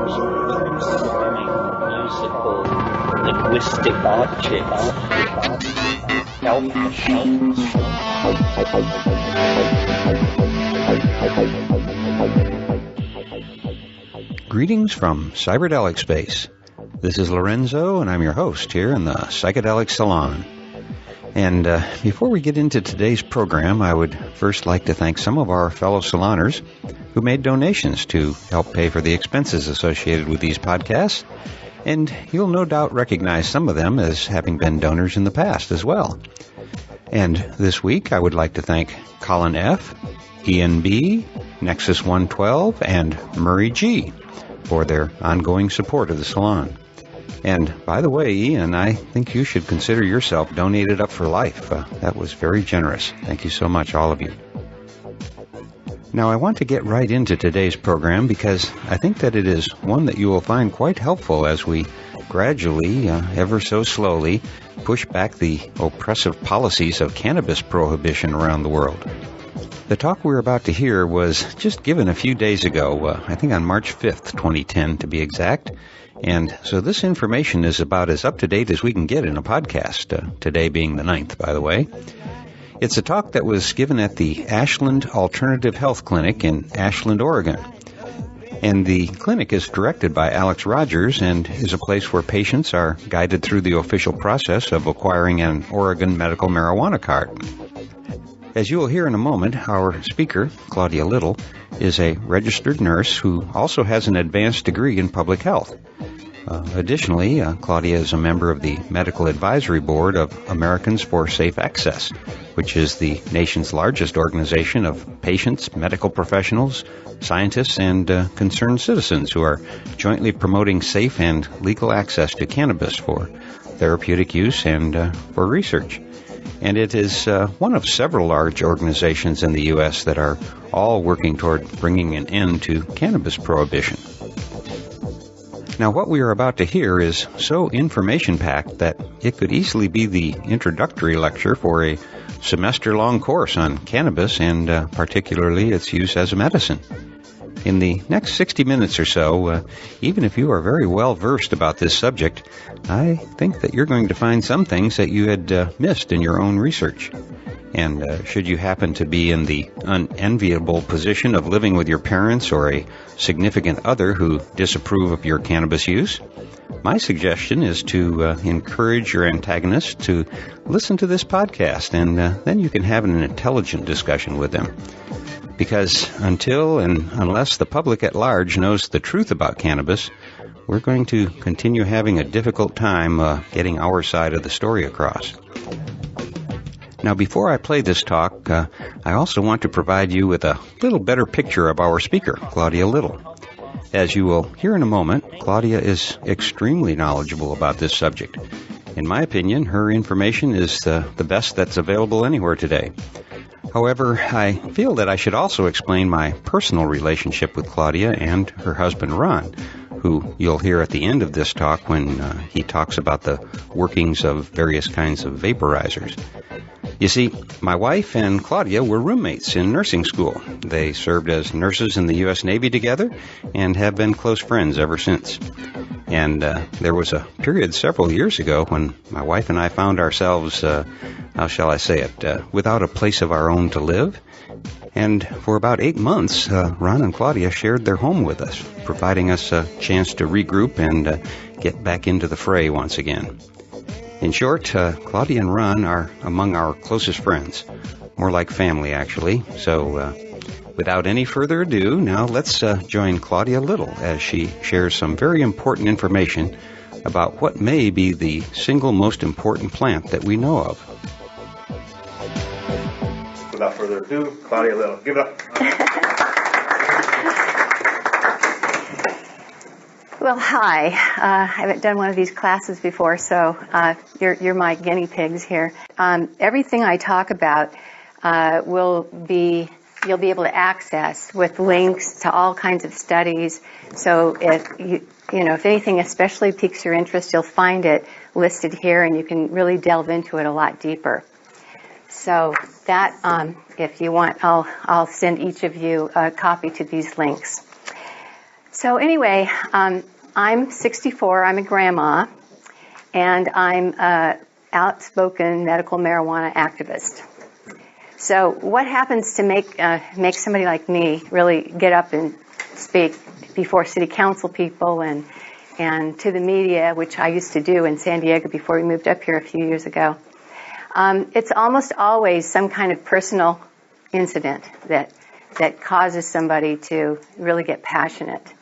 musical linguistic objects. Health machines. Greetings from Cyberdelic Space. This is Lorenzo, and I'm your host here in the Psychedelic Salon. And before we get into today's program, I would first like to thank some of our fellow saloners who made donations to help pay for the expenses associated with these podcasts. And you'll no doubt recognize some of them as having been donors in the past as well. And this week, I would like to thank Colin F., Ian B., Nexus 112, and Murray G. for their ongoing support of the salon. And by the way, Ian, I think you should consider yourself donated up for life. That was very generous. Thank you so much, all of you. Now, I want to get right into today's program because I think that it is one that you will find quite helpful as we gradually, ever so slowly, push back the oppressive policies of cannabis prohibition around the world. The talk we're about to hear was just given a few days ago, I think on March 5th, 2010 to be exact. And so this information is about as up-to-date as we can get in a podcast, today being the 9th, by the way. It's a talk that was given at the Ashland Alternative Health Clinic in Ashland, Oregon. And the clinic is directed by Alex Rogers and is a place where patients are guided through the official process of acquiring an Oregon medical marijuana card. As you will hear in a moment, our speaker, Claudia Little, is a registered nurse who also has an advanced degree in public health. Additionally, Claudia is a member of the Medical Advisory Board of Americans for Safe Access, which is the nation's largest organization of patients, medical professionals, scientists, and concerned citizens who are jointly promoting safe and legal access to cannabis for therapeutic use and for research. And it is one of several large organizations in the U.S. that are all working toward bringing an end to cannabis prohibition. Now, what we are about to hear is so information-packed that it could easily be the introductory lecture for a semester-long course on cannabis and particularly its use as a medicine. In the next 60 minutes or so, even if you are very well versed about this subject, I think that you're going to find some things that you had missed in your own research. And should you happen to be in the unenviable position of living with your parents or a significant other who disapprove of your cannabis use, my suggestion is to encourage your antagonist to listen to this podcast, and then you can have an intelligent discussion with them. Because until and unless the public at large knows the truth about cannabis, we're going to continue having a difficult time getting our side of the story across. Now, before I play this talk, I also want to provide you with a little better picture of our speaker, Claudia Little. As you will hear in a moment, Claudia is extremely knowledgeable about this subject. In my opinion, her information is the best that's available anywhere today. However, I feel that I should also explain my personal relationship with Claudia and her husband, Ron, who you'll hear at the end of this talk when he talks about the workings of various kinds of vaporizers. You see, my wife and Claudia were roommates in nursing school. They served as nurses in the U.S. Navy together and have been close friends ever since. And there was a period several years ago when my wife and I found ourselves, how shall I say it, without a place of our own to live. And for about 8 months, Ron and Claudia shared their home with us, providing us a chance to regroup and get back into the fray once again. In short, Claudia and Ron are among our closest friends, more like family, actually. So without any further ado, now let's join Claudia Little as she shares some very important information about what may be the single most important plant that we know of. Without further ado, Claudia Little. Give it up. Well, hi. I haven't done one of these classes before, so you're my guinea pigs here. Everything I talk about you'll be able to access with links to all kinds of studies. So if if anything especially piques your interest, you'll find it listed here, and you can really delve into it a lot deeper. So that, if you want, I'll send each of you a copy to these links. So anyway, I'm 64, I'm a grandma, and I'm an outspoken medical marijuana activist. So what happens to make somebody like me really get up and speak before city council people and to the media, which I used to do in San Diego before we moved up here a few years ago? It's almost always some kind of personal incident that causes somebody to really get passionate.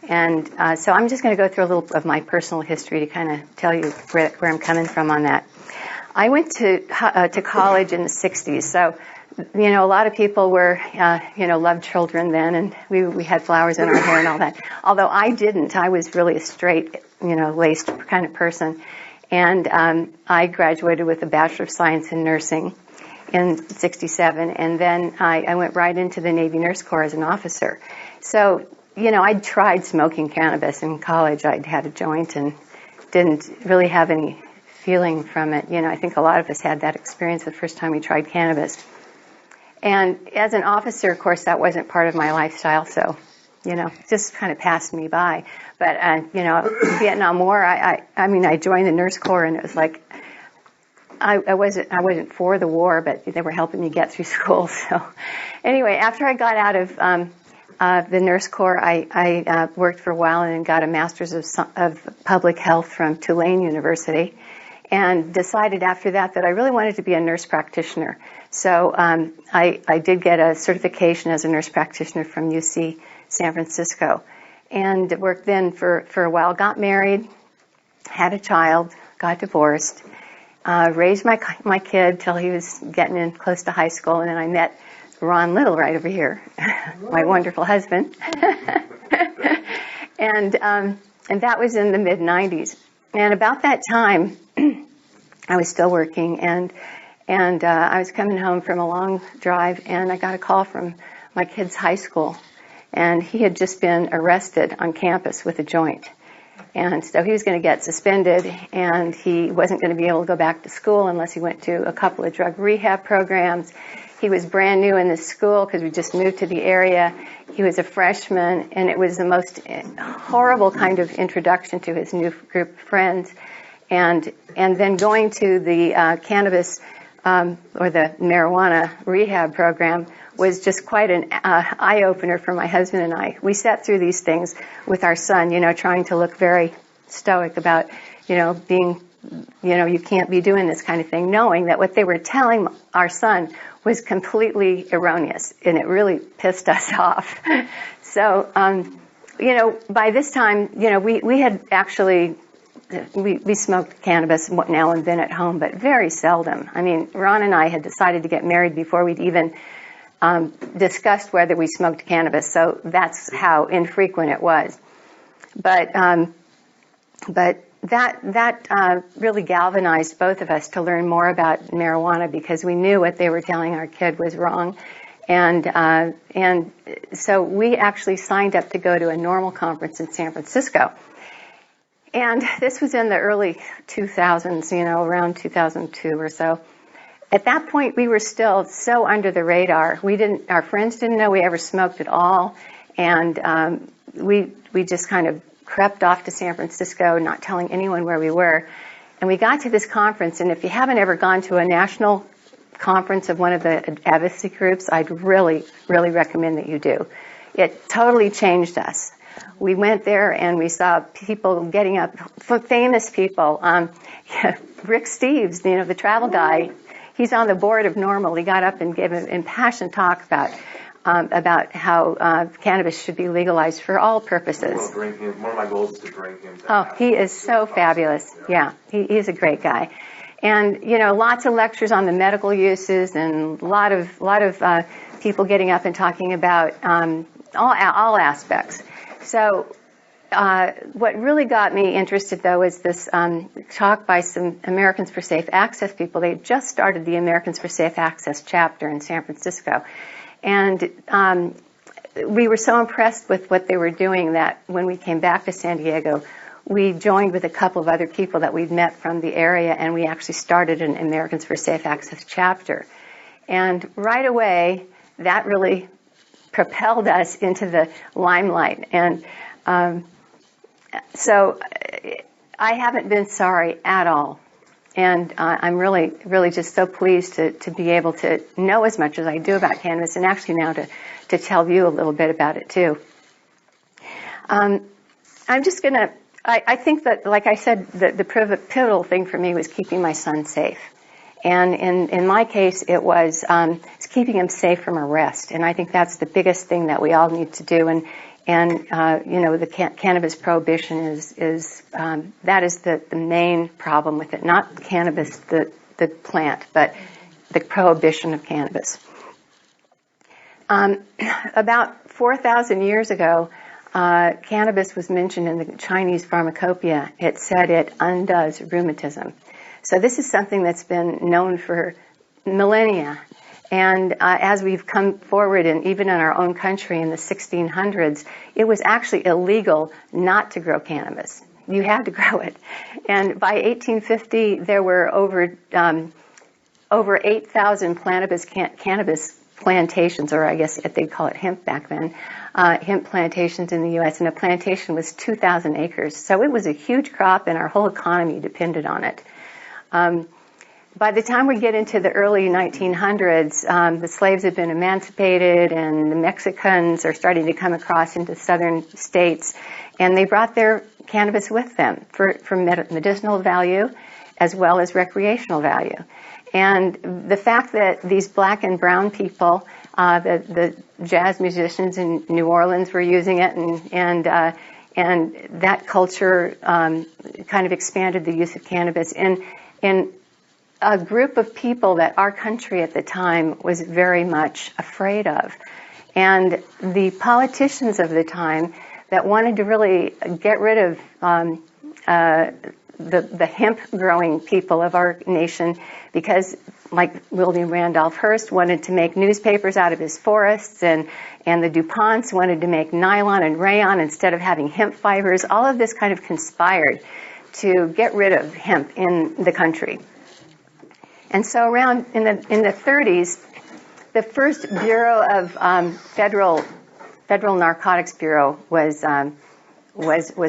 And so I'm just going to go through a little of my personal history to kind of tell you where I'm coming from on that. I went to college in the 60s, so a lot of people were loved children then, and we had flowers in our hair and all that. Although I didn't, I was really a straight laced kind of person, and I graduated with a Bachelor of Science in Nursing in 67, and then I went right into the Navy Nurse Corps as an officer. So I'd tried smoking cannabis in college. I'd had a joint and didn't really have any feeling from it. I think a lot of us had that experience the first time we tried cannabis. And as an officer, of course, that wasn't part of my lifestyle, so, just kind of passed me by. But, Vietnam War, I joined the Nurse Corps, and it was like, I wasn't for the war, but they were helping me get through school. So anyway, after I got out of the Nurse Corps, I worked for a while and got a Master's of Public Health from Tulane University, and decided after that I really wanted to be a nurse practitioner. So I did get a certification as a nurse practitioner from UC San Francisco, and worked then for a while, got married, had a child, got divorced, raised my kid till he was getting in close to high school, and then I met Ron Little right over here, my wonderful husband. and that was in the mid-90s. And about that time, I was still working, and I was coming home from a long drive, and I got a call from my kid's high school, and he had just been arrested on campus with a joint. And so he was going to get suspended, and he wasn't going to be able to go back to school unless he went to a couple of drug rehab programs. He was brand new in this school because we just moved to the area. He was a freshman, and it was the most horrible kind of introduction to his new group of friends. And then going to the cannabis or the marijuana rehab program was just quite an eye-opener for my husband and I. We sat through these things with our son, trying to look very stoic about, being, you can't be doing this kind of thing, knowing that what they were telling our son was completely erroneous, and it really pissed us off. So, by this time, we had actually, we smoked cannabis now and then at home, but very seldom. I mean, Ron and I had decided to get married before we'd even discussed whether we smoked cannabis, so that's how infrequent it was. But that really galvanized both of us to learn more about marijuana, because we knew what they were telling our kid was wrong. And so we actually signed up to go to a normal conference in San Francisco. And this was in the early 2000s, around 2002 or so. At that point, we were still so under the radar. Our friends didn't know we ever smoked at all. And we just kind of crept off to San Francisco, not telling anyone where we were. And we got to this conference, and if you haven't ever gone to a national conference of one of the advocacy groups, I'd really, really recommend that you do. It totally changed us. We went there and we saw people getting up, famous people. Rick Steves, the travel guy, he's on the board of NORML. He got up and gave an impassioned talk about how cannabis should be legalized for all purposes. One of my goals is to bring him. He is so fabulous. Yeah, he's a great guy. And, lots of lectures on the medical uses, and a lot of people getting up and talking about all aspects. So what really got me interested, though, is this talk by some Americans for Safe Access people. They just started the Americans for Safe Access chapter in San Francisco. And we were so impressed with what they were doing that when we came back to San Diego, we joined with a couple of other people that we'd met from the area, and we actually started an Americans for Safe Access chapter. And right away, that really propelled us into the limelight. And So I haven't been sorry at all. And I'm really, really just so pleased to be able to know as much as I do about cannabis, and actually now to tell you a little bit about it too. I'm just going to, I think that, like I said, the pivotal thing for me was keeping my son safe. And in my case, it was it's keeping him safe from arrest. And I think that's the biggest thing that we all need to do. And you know, the cannabis prohibition is that is the main problem with it. Not cannabis, the plant, but the prohibition of cannabis. About 4,000 years ago, cannabis was mentioned in the Chinese pharmacopoeia. It said it undoes rheumatism. So this is something that's been known for millennia. And as we've come forward, and even in our own country in the 1600s, it was actually illegal not to grow cannabis. You had to grow it. And by 1850, there were over 8,000 cannabis plantations, or I guess they'd call it hemp back then, hemp plantations in the U.S., and a plantation was 2,000 acres. So it was a huge crop, and our whole economy depended on it. By the time we get into the early 1900s, the slaves had been emancipated, and the Mexicans are starting to come across into southern states, and they brought their cannabis with them for medicinal value as well as recreational value. And the fact that these black and brown people, the jazz musicians in New Orleans were using it, and that culture kind of expanded the use of cannabis in a group of people that our country at the time was very much afraid of. And the politicians of the time that wanted to really get rid of the hemp-growing people of our nation, because like William Randolph Hearst wanted to make newspapers out of his forests, and the DuPonts wanted to make nylon and rayon instead of having hemp fibers. All of this kind of conspired to get rid of hemp in the country. And so around in the 30s, the first Bureau of Federal Narcotics Bureau was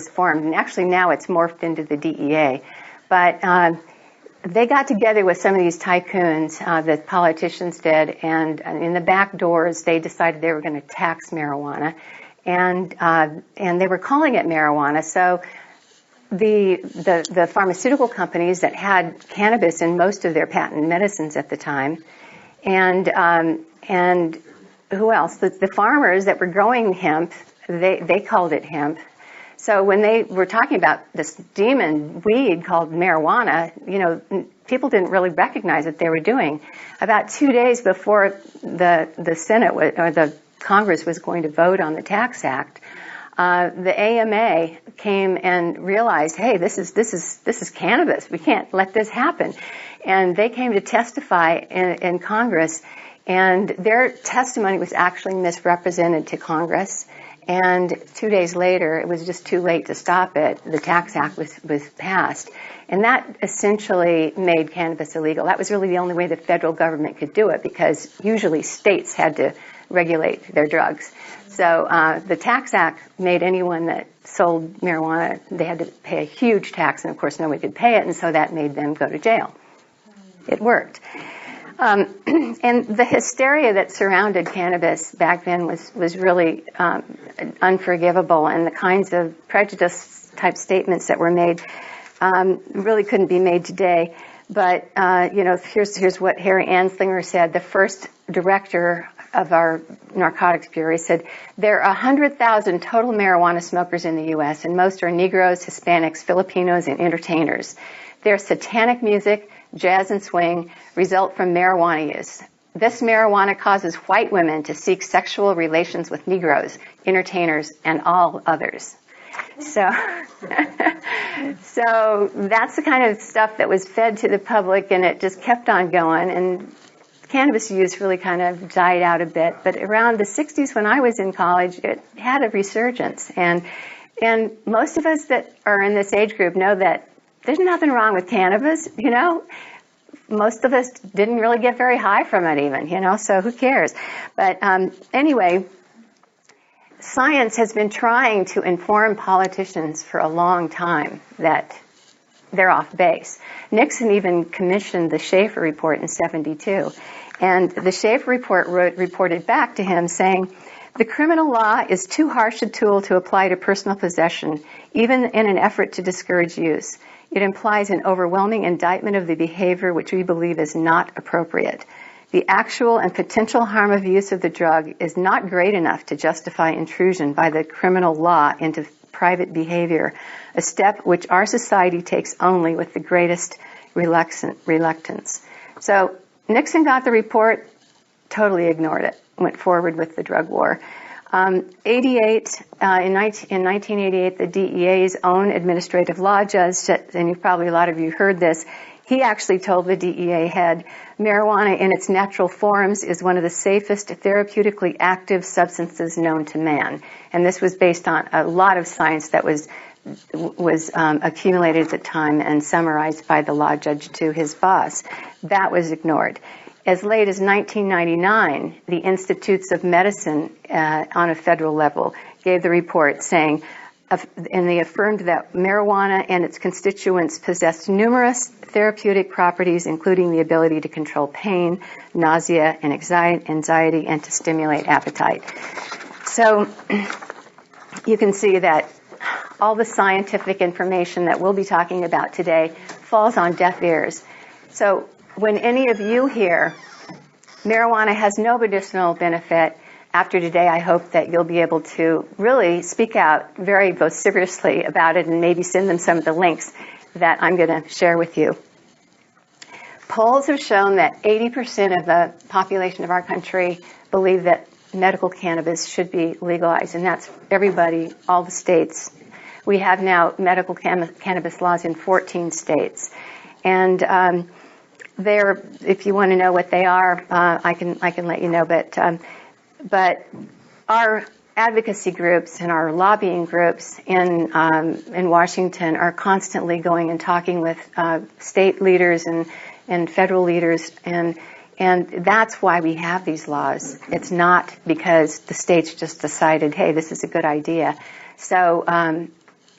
formed, and actually now it's morphed into the DEA. But they got together with some of these tycoons, the politicians did, and in the back doors they decided they were going to tax marijuana, and they were calling it marijuana. So the pharmaceutical companies that had cannabis in most of their patent medicines at the time, and who else? The farmers that were growing hemp, they called it hemp. So when they were talking about this demon weed called marijuana, you know, people didn't really recognize what they were doing. About 2 days before the Senate or the Congress was going to vote on the Tax Act, the AMA came and realized, hey, this is cannabis. We can't let this happen. And they came to testify in Congress, and their testimony was actually misrepresented to Congress. And 2 days later, it was just too late to stop it. The Tax Act was passed. And that essentially made cannabis illegal. That was really the only way the federal government could do it, because usually states had to regulate their drugs. So the Tax Act made anyone that sold marijuana, they had to pay a huge tax, and of course nobody could pay it, and so that made them go to jail. It worked. And the hysteria that surrounded cannabis back then was really unforgivable, and the kinds of prejudice-type statements that were made really couldn't be made today. But, you know, here's what Harry Anslinger said, the first director of our Narcotics Bureau. He said, there are 100,000 total marijuana smokers in the U.S., and most are Negroes, Hispanics, Filipinos, and entertainers. Their satanic music, jazz and swing, result from marijuana use. This marijuana causes white women to seek sexual relations with Negroes, entertainers, and all others. So, so that's the kind of stuff that was fed to the public, and it just kept on going. And cannabis use really kind of died out a bit. But around the 60s, when I was in college, it had a resurgence. And most of us that are in this age group know that there's nothing wrong with cannabis, you know. Most of us didn't really get very high from it even, you know, so who cares? But anyway, science has been trying to inform politicians for a long time that they're off base. Nixon even commissioned the Schaefer report in '72. And the Schaefer report reported back to him saying, the criminal law is too harsh a tool to apply to personal possession, even in an effort to discourage use. It implies an overwhelming indictment of the behavior which we believe is not appropriate. The actual and potential harm of use of the drug is not great enough to justify intrusion by the criminal law into private behavior, a step which our society takes only with the greatest reluctance. So Nixon got the report, totally ignored it, went forward with the drug war. In 1988, the DEA's own administrative law judge, and probably a lot of you heard this, he actually told the DEA head, marijuana in its natural forms is one of the safest therapeutically active substances known to man. And this was based on a lot of science that was accumulated at the time and summarized by the law judge to his boss. That was ignored. As late as 1999, the Institutes of Medicine on a federal level gave the report saying, and they affirmed that marijuana and its constituents possessed numerous therapeutic properties, including the ability to control pain, nausea, and anxiety, and to stimulate appetite. So you can see that all the scientific information that we'll be talking about today falls on deaf ears. So when any of you hear marijuana has no medicinal benefit, after today I hope that you'll be able to really speak out very vociferously about it and maybe send them some of the links that I'm going to share with you. Polls have shown that 80% of the population of our country believe that medical cannabis should be legalized, and that's everybody, all the states. We have now medical cannabis laws in 14 states. And if you want to know what they are, I can let you know. But our advocacy groups and our lobbying groups in Washington are constantly going and talking with state leaders and federal leaders, and that's why we have these laws. It's not because the states just decided, hey, this is a good idea. So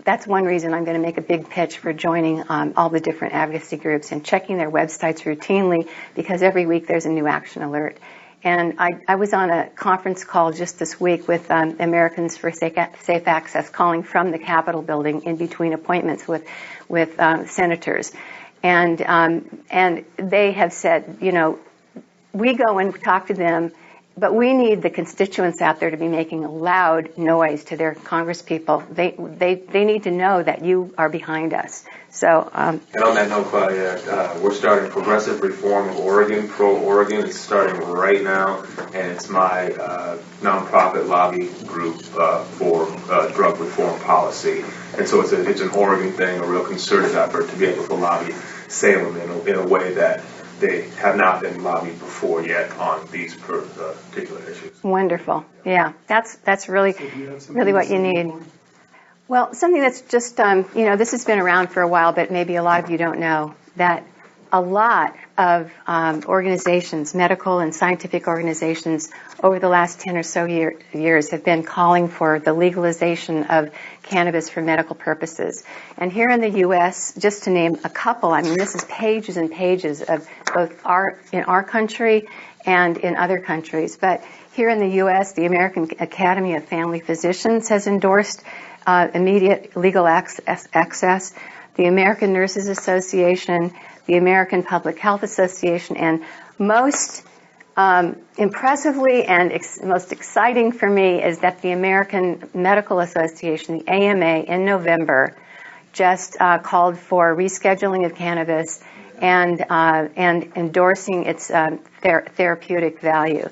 that's one reason I'm going to make a big pitch for joining all the different advocacy groups and checking their websites routinely, because every week there's a new action alert. And I was on a conference call just this week with Americans for Safe Access, calling from the Capitol building in between appointments with senators. And they have said, you know, we go and talk to them, but we need the constituents out there to be making a loud noise to their congresspeople. They need to know that you are behind us. So. And on that note, Claudia, we're starting Progressive Reform of Oregon, Pro-Oregon. It's starting right now, and it's my nonprofit lobby group for drug reform policy. And so it's an Oregon thing, a real concerted effort to be able to lobby Salem in a way that they have not been lobbied before yet on these particular issues. Wonderful. Yeah, that's really what you need. Well, something that's just, this has been around for a while, but maybe a lot of you don't know, that a lot of organizations, medical and scientific organizations, over the last 10 or so years have been calling for the legalization of cannabis for medical purposes. And here in the U.S., just to name a couple, I mean, this is pages and pages of both in our country and in other countries. But here in the U.S., the American Academy of Family Physicians has endorsed immediate legal access. The American Nurses Association, the American Public Health Association, and most impressively and most exciting for me is that the American Medical Association, the AMA, in November just called for rescheduling of cannabis and endorsing its therapeutic value.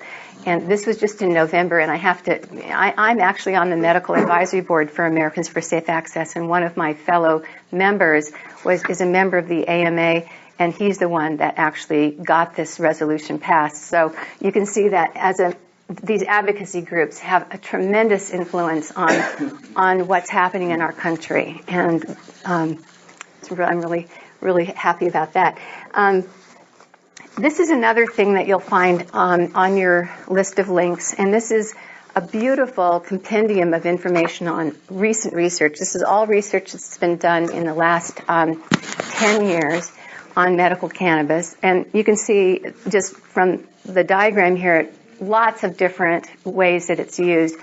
And this was just in November, and I'm actually on the medical advisory board for Americans for Safe Access, and one of my fellow members is a member of the AMA, and he's the one that actually got this resolution passed. So you can see that these advocacy groups have a tremendous influence on what's happening in our country, and I'm really, really happy about that. This is another thing that you'll find on your list of links, and this is a beautiful compendium of information on recent research. This is all research that's been done in the last 10 years on medical cannabis. And you can see just from the diagram here, lots of different ways that it's used.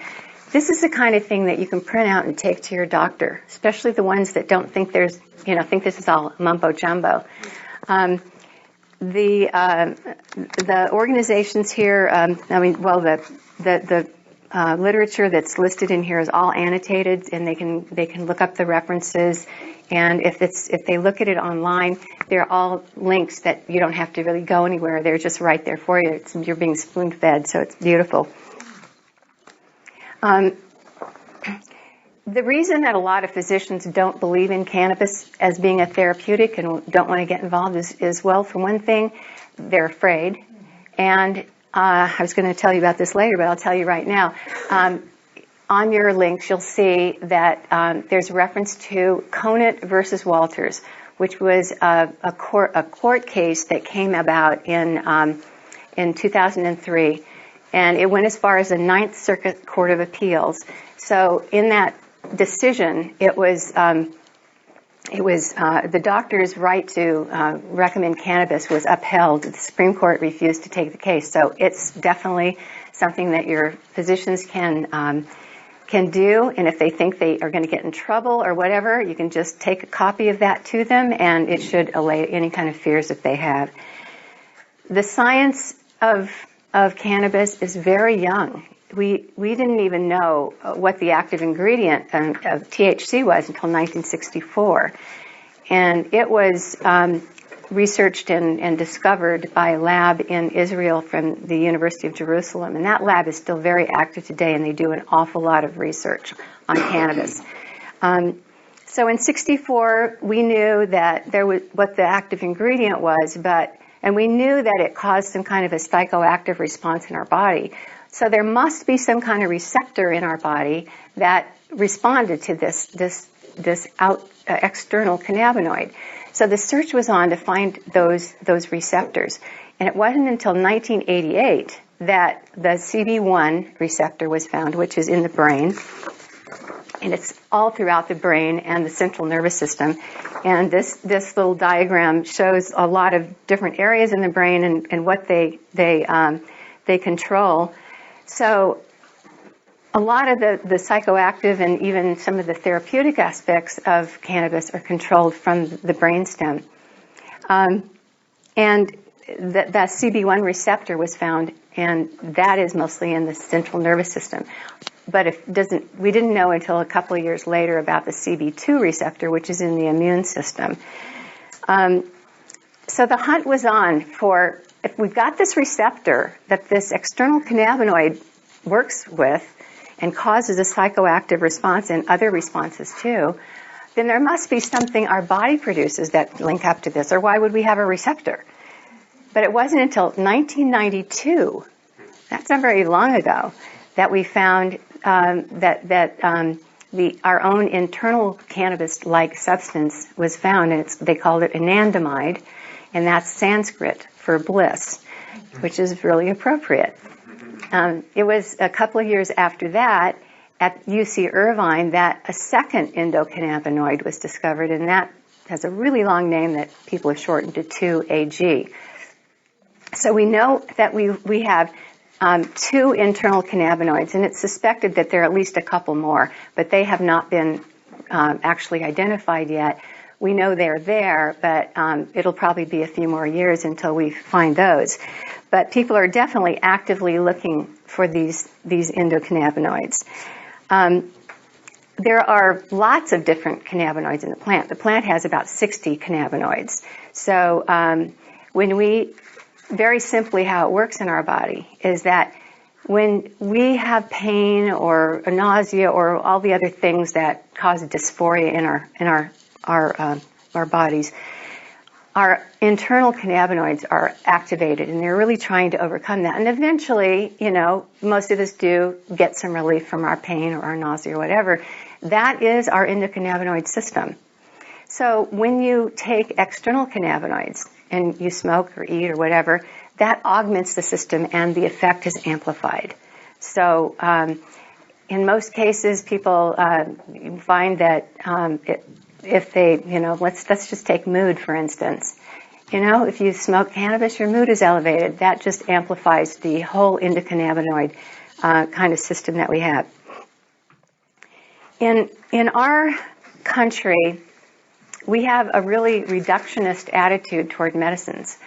This is the kind of thing that you can print out and take to your doctor, especially the ones that don't think think this is all mumbo jumbo. The organizations here, the literature that's listed in here is all annotated, and they can look up the references. And if they look at it online, they're all links that you don't have to really go anywhere. They're just right there for you. You're being spoon-fed, so it's beautiful. The reason that a lot of physicians don't believe in cannabis as being a therapeutic and don't want to get involved is well, for one thing, they're afraid. And I was going to tell you about this later, but I'll tell you right now. On your links, you'll see that there's reference to Conant versus Walters, which was a court case that came about in 2003. And it went as far as the Ninth Circuit Court of Appeals. So in that decision, it was the doctor's right to recommend cannabis was upheld. The Supreme Court refused to take the case. So it's definitely something that your physicians can do. And if they think they are going to get in trouble or whatever, you can just take a copy of that to them, and it should allay any kind of fears that they have. The science of cannabis is very young. We didn't even know what the active ingredient of THC was until 1964. And it was researched and discovered by a lab in Israel from the University of Jerusalem. And that lab is still very active today, and they do an awful lot of research on cannabis. So in 64, we knew that there was what the active ingredient was, and we knew that it caused some kind of a psychoactive response in our body. So there must be some kind of receptor in our body that responded to this external cannabinoid. So the search was on to find those receptors. And it wasn't until 1988 that the CB1 receptor was found, which is in the brain. And it's all throughout the brain and the central nervous system. And this little diagram shows a lot of different areas in the brain and what they control. So a lot of the psychoactive and even some of the therapeutic aspects of cannabis are controlled from the brainstem. And that CB1 receptor was found, and that is mostly in the central nervous system. But we didn't know until a couple of years later about the CB2 receptor, which is in the immune system. So the hunt was on for, if we've got this receptor that this external cannabinoid works with and causes a psychoactive response and other responses too, then there must be something our body produces that link up to this, or why would we have a receptor? But it wasn't until 1992, that's not very long ago, that we found our own internal cannabis-like substance was found, and they called it anandamide, and that's Sanskrit for bliss, which is really appropriate. It was a couple of years after that, at UC Irvine, that a second endocannabinoid was discovered, and that has a really long name that people have shortened to 2-AG. So we know that we have two internal cannabinoids, and it's suspected that there are at least a couple more, but they have not been actually identified yet. We know they're there, but it'll probably be a few more years until we find those. But people are definitely actively looking for these endocannabinoids. There are lots of different cannabinoids in the plant. The plant has about 60 cannabinoids. So very simply how it works in our body is that when we have pain or nausea or all the other things that cause dysphoria in our bodies, our internal cannabinoids are activated, and they're really trying to overcome that. And eventually, most of us do get some relief from our pain or our nausea or whatever. That is our endocannabinoid system. So when you take external cannabinoids and you smoke or eat or whatever, that augments the system and the effect is amplified. So in most cases, people find that if they, let's just take mood, for instance. If you smoke cannabis, your mood is elevated. That just amplifies the whole endocannabinoid kind of system that we have. In our country, we have a really reductionist attitude toward medicines.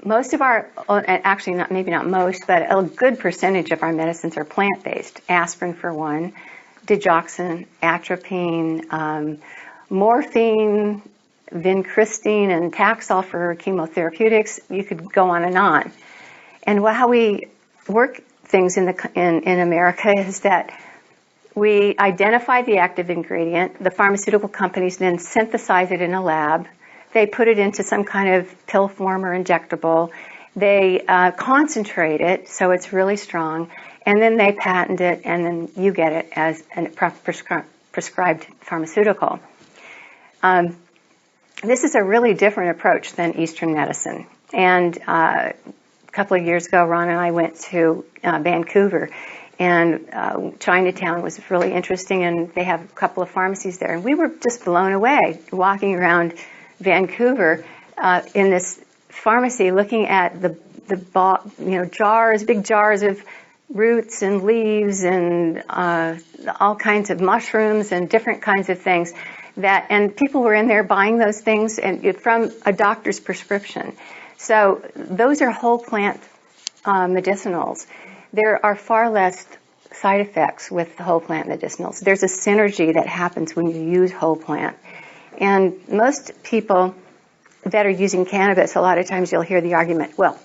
Most of our, actually maybe not most, but a good percentage of our medicines are plant-based. Aspirin for one, digoxin, atropine, morphine, vincristine, and Taxol for chemotherapeutics. You could go on and on. And how we work things in America is that we identify the active ingredient. The pharmaceutical companies then synthesize it in a lab. They put it into some kind of pill form or injectable. They concentrate it so it's really strong, and then they patent it, and then you get it as a prescribed pharmaceutical. This is a really different approach than Eastern medicine. And a couple of years ago, Ron and I went to Vancouver, and Chinatown was really interesting, and they have a couple of pharmacies there. And we were just blown away walking around Vancouver in this pharmacy, looking at the jars, big jars of roots and leaves and all kinds of mushrooms and different kinds of things. And people were in there buying those things and from a doctor's prescription. So those are whole plant medicinals. There are far less side effects with the whole plant medicinals. There's a synergy that happens when you use whole plant. And most people that are using cannabis, a lot of times you'll hear the argument, well,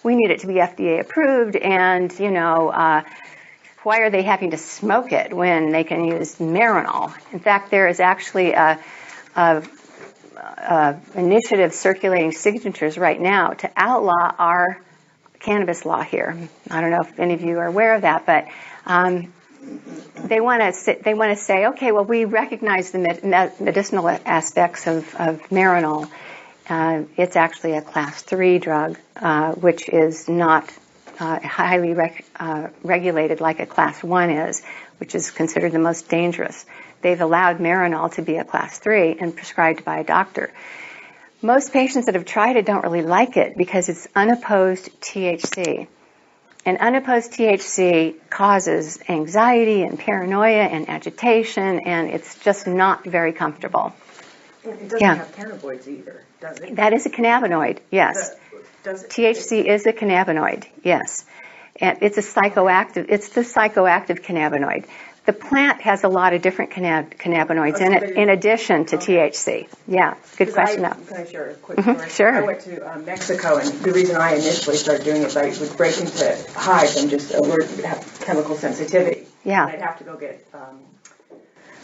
we need it to be FDA approved, and, why are they having to smoke it when they can use Marinol? In fact, there is actually a initiative circulating signatures right now to outlaw our cannabis law here. I don't know if any of you are aware of that, but they want to say, okay, well, we recognize the medicinal aspects of Marinol. It's actually a class 3 drug, which is not highly regulated like a class 1 is, which is considered the most dangerous. They've allowed Marinol to be a class 3 and prescribed by a doctor. Most patients that have tried it don't really like it because it's unopposed THC. And unopposed THC causes anxiety and paranoia and agitation, and it's just not very comfortable. It doesn't have cannabinoids either, does it? That is a cannabinoid, yes. Does it? THC is a cannabinoid, yes. And it's the psychoactive cannabinoid. The plant has a lot of different cannabinoids in it, in addition to THC. Yeah, good question. Can I share a quick story? Sure. I went to Mexico, and the reason I initially started doing it is I would break into hives. I'm just allergic to have chemical sensitivity. Yeah. And I'd have to go get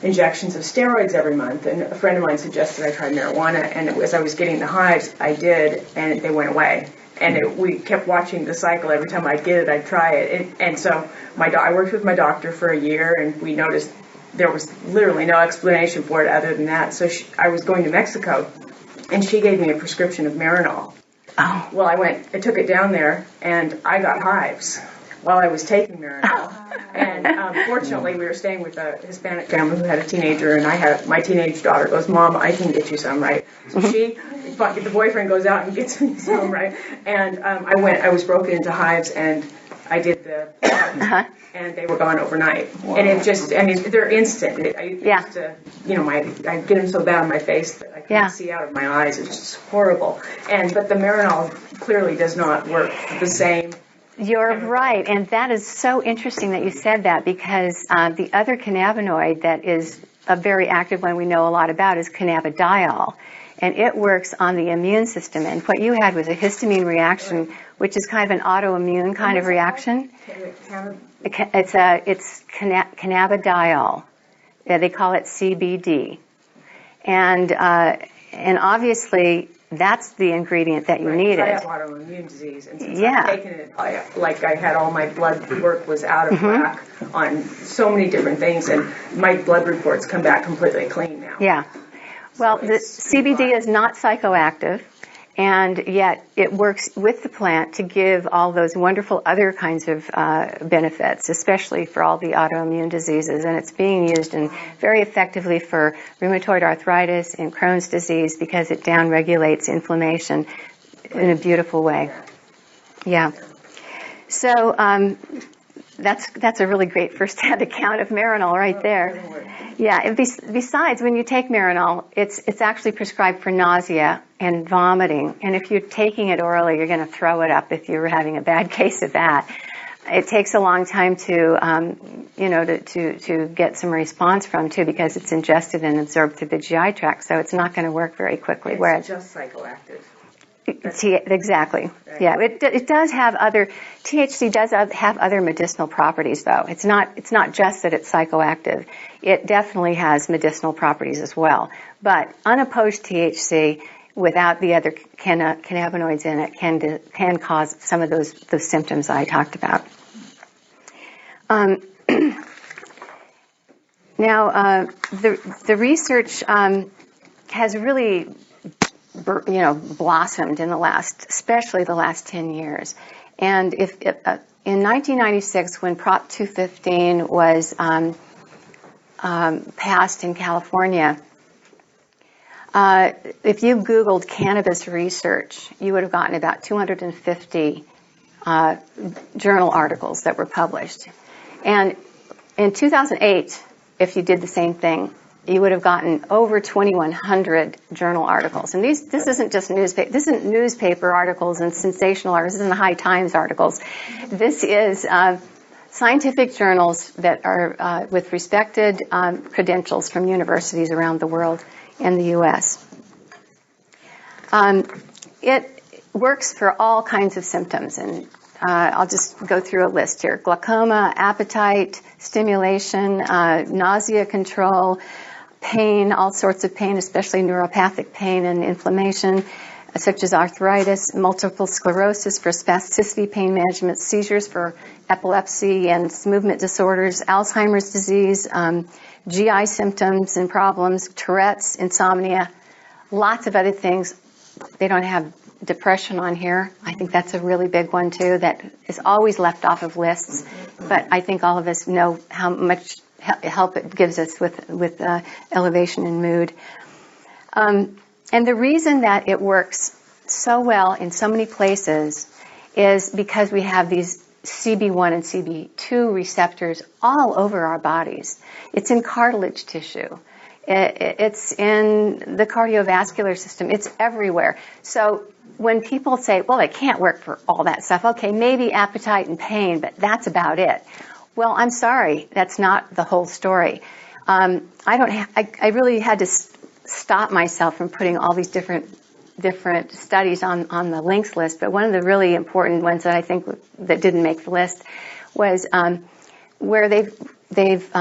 injections of steroids every month, and a friend of mine suggested I try marijuana, and as I was getting the hives, I did, and they went away. And we kept watching the cycle. Every time I'd get it, I'd try it. And so I worked with my doctor for a year, and we noticed there was literally no explanation for it other than that. So I was going to Mexico, and she gave me a prescription of Marinol. Oh. Well, I took it down there, and I got hives while I was taking Marinol. And fortunately, we were staying with a Hispanic family who had a teenager, and my teenage daughter goes, "Mom, I can get you some, right?" So the boyfriend goes out and gets me some, right? And I was broken into hives, and I did the and they were gone overnight. Wow. And it just, they're instant. I used to, I get them so bad on my face that I couldn't see out of my eyes. It's just horrible. But the Marinol clearly does not work the same. You're right, and that is so interesting that you said that, because the other cannabinoid that is a very active one we know a lot about is cannabidiol, and it works on the immune system. And what you had was a histamine reaction, which is kind of an autoimmune kind of reaction. It's cannabidiol. Yeah, they call it CBD, and obviously that's the ingredient that you needed. I have autoimmune disease, and since I've taken it, I had all my blood work was out of whack on so many different things, and my blood reports come back completely clean now. Yeah. Well, the CBD is not psychoactive, And yet it works with the plant to give all those wonderful other kinds of benefits, especially for all the autoimmune diseases. And it's being used very effectively for rheumatoid arthritis and Crohn's disease because it downregulates inflammation in a beautiful way. Yeah. So that's a really great first-hand account of Marinol right there. Yeah. And besides, when you take Marinol, it's actually prescribed for nausea and vomiting. And if you're taking it orally, you're going to throw it up if you're having a bad case of that. It takes a long time to get some response from too, because it's ingested and absorbed through the GI tract, so it's not going to work very quickly. It's just psychoactive. Exactly. Yeah, it does have THC does have other medicinal properties, though. It's not just that it's psychoactive. It definitely has medicinal properties as well. But unopposed THC without the other cannabinoids in it can cause some of those symptoms I talked about. Now, the research has really blossomed in especially the last 10 years. And in 1996, when Prop 215 was passed in California, if you Googled cannabis research, you would have gotten about 250 journal articles that were published. And in 2008, if you did the same thing, you would have gotten over 2,100 journal articles. And this isn't just newspaper. This isn't newspaper articles and sensational articles. This isn't High Times articles. This is scientific journals that are with respected credentials from universities around the world and the U.S. It works for all kinds of symptoms, and I'll just go through a list here. Glaucoma, appetite, stimulation, nausea control, pain, all sorts of pain, especially neuropathic pain and inflammation, such as arthritis, multiple sclerosis for spasticity, pain management, seizures for epilepsy and movement disorders, Alzheimer's disease, GI symptoms and problems, Tourette's, insomnia, lots of other things. They don't have depression on here. I think that's a really big one, too, that is always left off of lists. But I think all of us know how much help it gives us with elevation in mood. And the reason that it works so well in so many places is because we have these CB1 and CB2 receptors all over our bodies. It's in cartilage tissue. It's in the cardiovascular system. It's everywhere. So when people say, well, it can't work for all that stuff, okay, maybe appetite and pain, but that's about it. Well, I'm sorry, that's not the whole story. I really had to stop myself from putting all these different studies on the links list, but one of the really important ones that I think that didn't make the list was where they've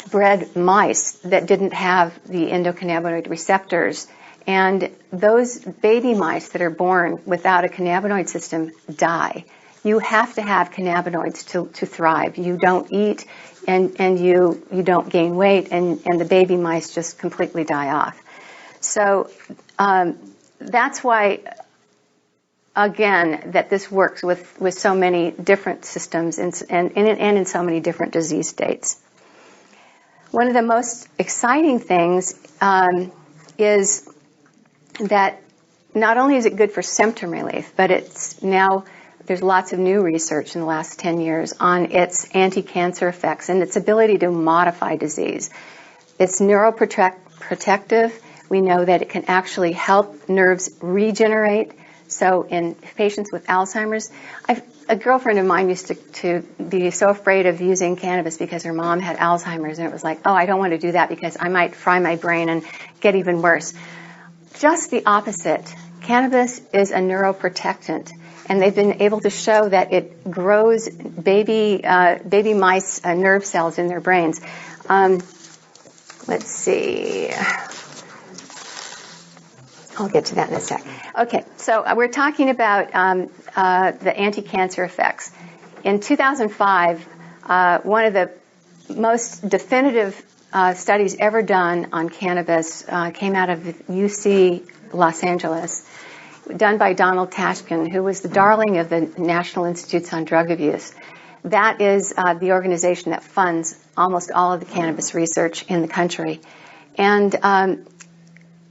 bred mice that didn't have the endocannabinoid receptors, and those baby mice that are born without a cannabinoid system die. You have to have cannabinoids to thrive. You don't eat and you don't gain weight, and the baby mice just completely die off. So that's why, again, that this works with so many different systems and in so many different disease states. One of the most exciting things is that not only is it good for symptom relief, but there's lots of new research in the last 10 years on its anti-cancer effects and its ability to modify disease. It's neuroprotective. We know that it can actually help nerves regenerate. So in patients with Alzheimer's, a girlfriend of mine used to be so afraid of using cannabis because her mom had Alzheimer's, and it was like, oh, I don't want to do that because I might fry my brain and get even worse. Just the opposite. Cannabis is a neuroprotectant, and they've been able to show that it grows baby mice nerve cells in their brains. Let's see. I'll get to that in a sec. Okay, so we're talking about the anti-cancer effects. In 2005, one of the most definitive studies ever done on cannabis came out of UC Los Angeles. done by Donald Tashkin, who was the darling of the National Institutes on Drug Abuse. That is the organization that funds almost all of the cannabis research in the country. And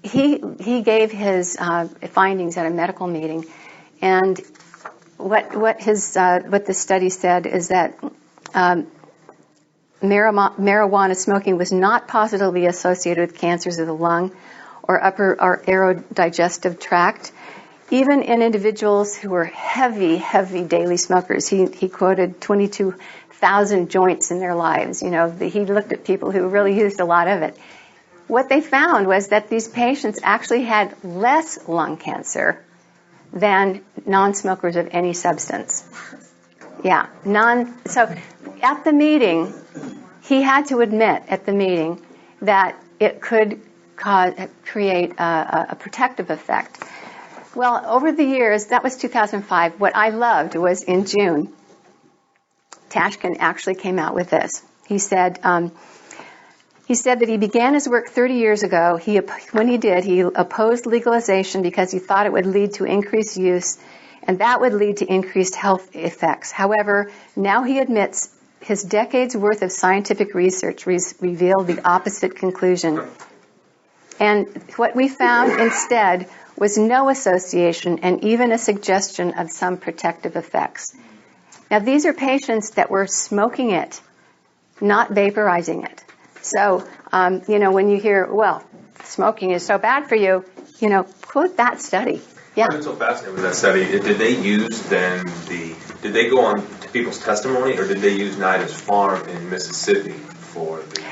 he gave his findings at a medical meeting, and what the study said is that marijuana smoking was not positively associated with cancers of the lung or upper or aerodigestive tract, even in individuals who were heavy daily smokers. He quoted 22,000 joints in their lives. He looked at people who really used a lot of it. What they found was that these patients actually had less lung cancer than non-smokers of any substance. Yeah, so at the meeting, he had to admit at the meeting that it could create a protective effect. Well, over the years, that was 2005. What I loved was in June, Tashkin actually came out with this. He said that he began his work 30 years ago. When he did, he opposed legalization because he thought it would lead to increased use, and that would lead to increased health effects. However, now he admits his decades' worth of scientific research revealed the opposite conclusion. And what we found instead was no association and even a suggestion of some protective effects. Now, these are patients that were smoking it, not vaporizing it. So, when you hear, well, smoking is so bad for you, quote that study. Yeah. I'm so fascinated with that study. Did they go on to people's testimony, or did they use Nida's farm in Mississippi for the?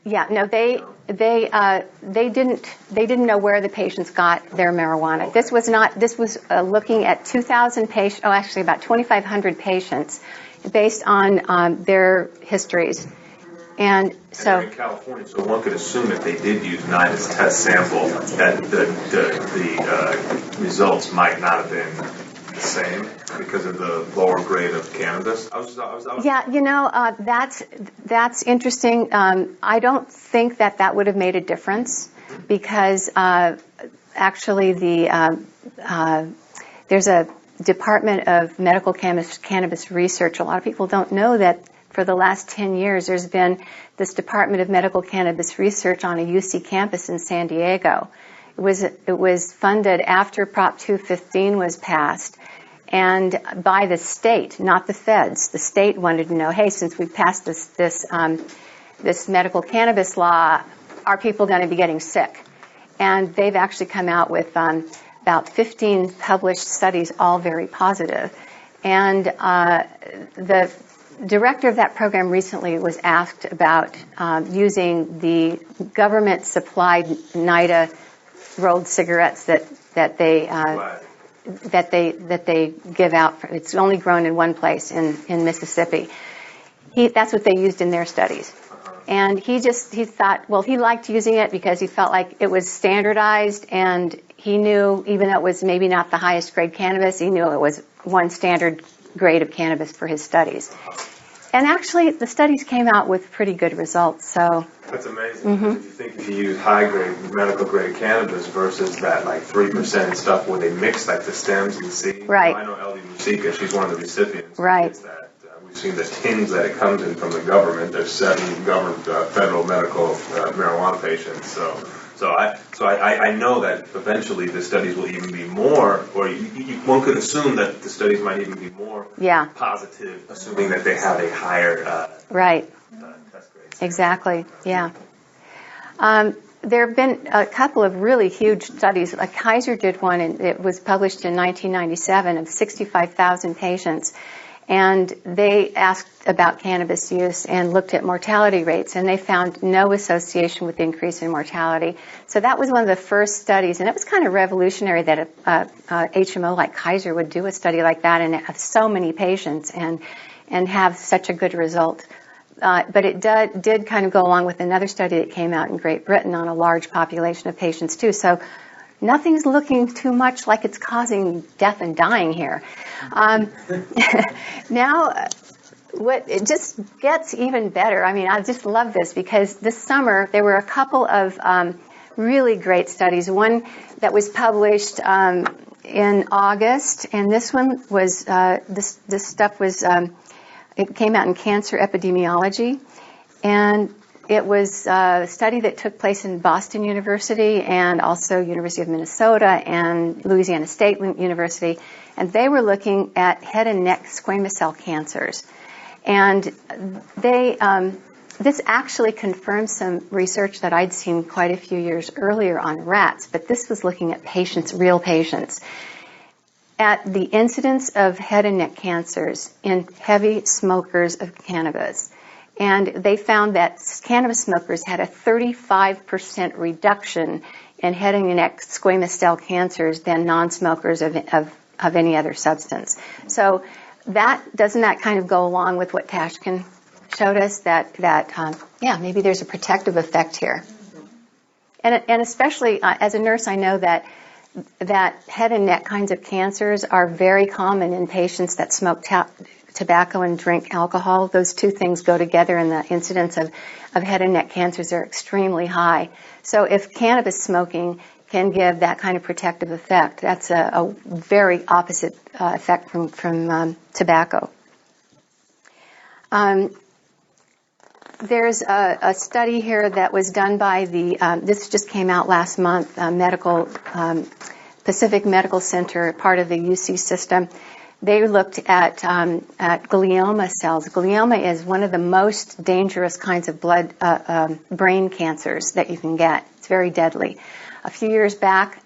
Yeah, no, they didn't know where the patients got their marijuana. Okay. This was looking at 2,000 patients. Oh, actually, about 2,500 patients, based on their histories. And so in California, so one could assume that they did use Nida's test sample, that the results might not have been the same because of the lower grade of cannabis. Yeah, that's interesting. I don't think that would have made a difference because actually there's a Department of Medical Cannabis Research. A lot of people don't know that. For the last 10 years, there's been this Department of Medical Cannabis Research on a UC campus in San Diego. It was funded after Prop 215 was passed, and by the state, not the feds. The state wanted to know, hey, since we passed this medical cannabis law, are people going to be getting sick? And they've actually come out with about 15 published studies, all very positive. And the director of that program recently was asked about using the government-supplied Nida rolled cigarettes that they give out. It's only grown in one place in Mississippi. That's what they used in their studies. And he thought, well, he liked using it because he felt like it was standardized, and he knew, even though it was maybe not the highest grade cannabis, he knew it was one standard grade of cannabis for his studies. And actually, the studies came out with pretty good results. So that's amazing. Mm-hmm. If you think if you use high grade, medical grade cannabis versus that like 3% stuff where they mix like the stems and the seeds. Right. I know Ellie Musica, she's one of the recipients. Right. That we've seen the tins that it comes in from the government. There's 7 government federal medical marijuana patients. So I know that eventually the studies will even be more, or one could assume that the studies might even be more positive, assuming that they have a higher right. Test grade. Exactly, yeah. There have been a couple of really huge studies. Like Kaiser did one, and it was published in 1997 of 65,000 patients. And they asked about cannabis use and looked at mortality rates, and they found no association with increase in mortality. So that was one of the first studies, and it was kind of revolutionary that a HMO like Kaiser would do a study like that and have so many patients and have such a good result. But it did kind of go along with another study that came out in Great Britain on a large population of patients too. So nothing's looking too much like it's causing death and dying here. Now, it just gets even better. I mean, I just love this because this summer there were a couple of really great studies. One that was published in August, and this one was, this stuff was, it came out in Cancer Epidemiology, and it was a study that took place in Boston University and also University of Minnesota and Louisiana State University, and they were looking at head and neck squamous cell cancers. And they, this actually confirmed some research that I'd seen quite a few years earlier on rats, but this was looking at patients, real patients, at the incidence of head and neck cancers in heavy smokers of cannabis. And they found that cannabis smokers had a 35% reduction in head and neck squamous cell cancers than non-smokers of any other substance. So doesn't that kind of go along with what Tashkin showed us, that yeah, maybe there's a protective effect here. And especially as a nurse, I know that head and neck kinds of cancers are very common in patients that smoke tobacco and drink alcohol. Those two things go together, and the incidence of head and neck cancers are extremely high. So if cannabis smoking can give that kind of protective effect, that's a very opposite effect from tobacco. There's a study here that was done by this just came out last month, Pacific Medical Center, part of the UC system. They looked at glioma cells. Glioma is one of the most dangerous kinds of brain cancers that you can get. It's very deadly. A few years back,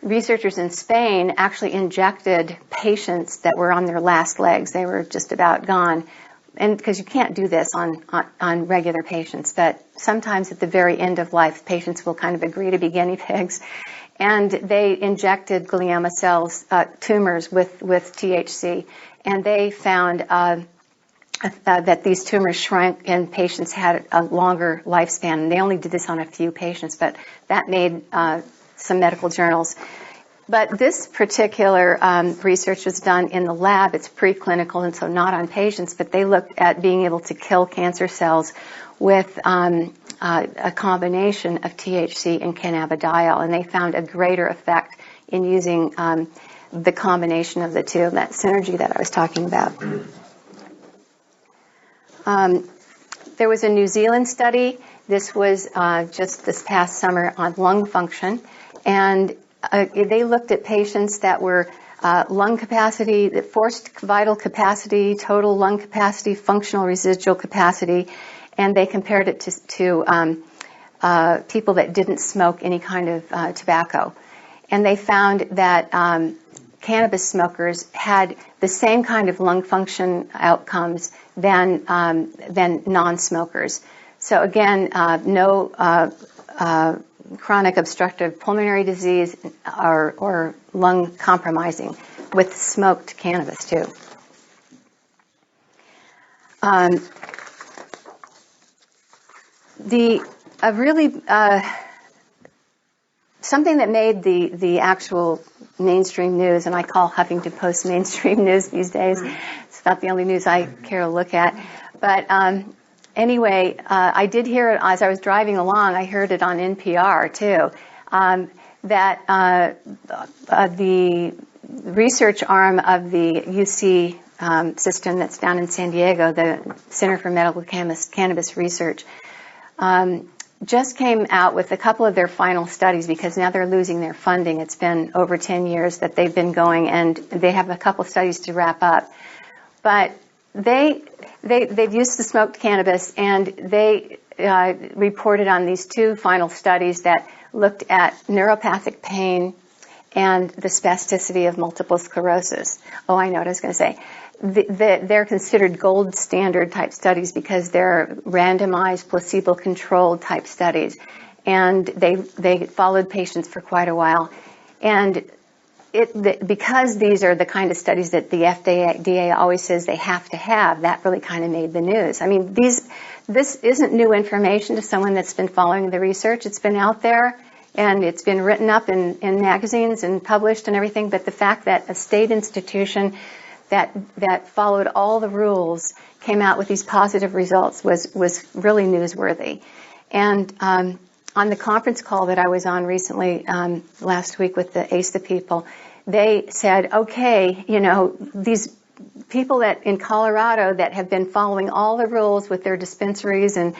researchers in Spain actually injected patients that were on their last legs. They were just about gone. And because you can't do this on regular patients, but sometimes at the very end of life, patients will kind of agree to be guinea pigs. And they injected glioma cells, tumors with THC, and they found that these tumors shrank and patients had a longer lifespan. And they only did this on a few patients, but that made some medical journals. But this particular research was done in the lab. It's preclinical, and so not on patients, but they looked at being able to kill cancer cells with a combination of THC and cannabidiol, and they found a greater effect in using the combination of the two, that synergy that I was talking about. There was a New Zealand study. This was just this past summer on lung function, and they looked at patients that were lung capacity, forced vital capacity, total lung capacity, functional residual capacity, and they compared it to people that didn't smoke any kind of tobacco. And they found that cannabis smokers had the same kind of lung function outcomes than non-smokers. So again, no chronic obstructive pulmonary disease or lung compromising with smoked cannabis too. Something that made the actual mainstream news, and I call Huffington Post mainstream news these days. It's about the only news I care to look at. But anyway, I did hear it as I was driving along. I heard it on NPR too, that the research arm of the UC system that's down in San Diego, the Center for Medical Cannabis Research, just came out with a couple of their final studies, because now they're losing their funding. It's been over 10 years that they've been going, and they have a couple studies to wrap up. But they've used the smoked cannabis, and they reported on these two final studies that looked at neuropathic pain and the spasticity of multiple sclerosis. Oh, I know what I was going to say. They're considered gold standard type studies because they're randomized, placebo-controlled type studies, and they followed patients for quite a while. And because these are the kind of studies that the FDA always says they have to have, that really kind of made the news. I mean, this isn't new information to someone that's been following the research. It's been out there, and it's been written up in magazines and published and everything, but the fact that a state institution that followed all the rules came out with these positive results was really newsworthy. And on the conference call that I was on recently, last week with the ASA people, they said, okay, these people that in Colorado that have been following all the rules with their dispensaries and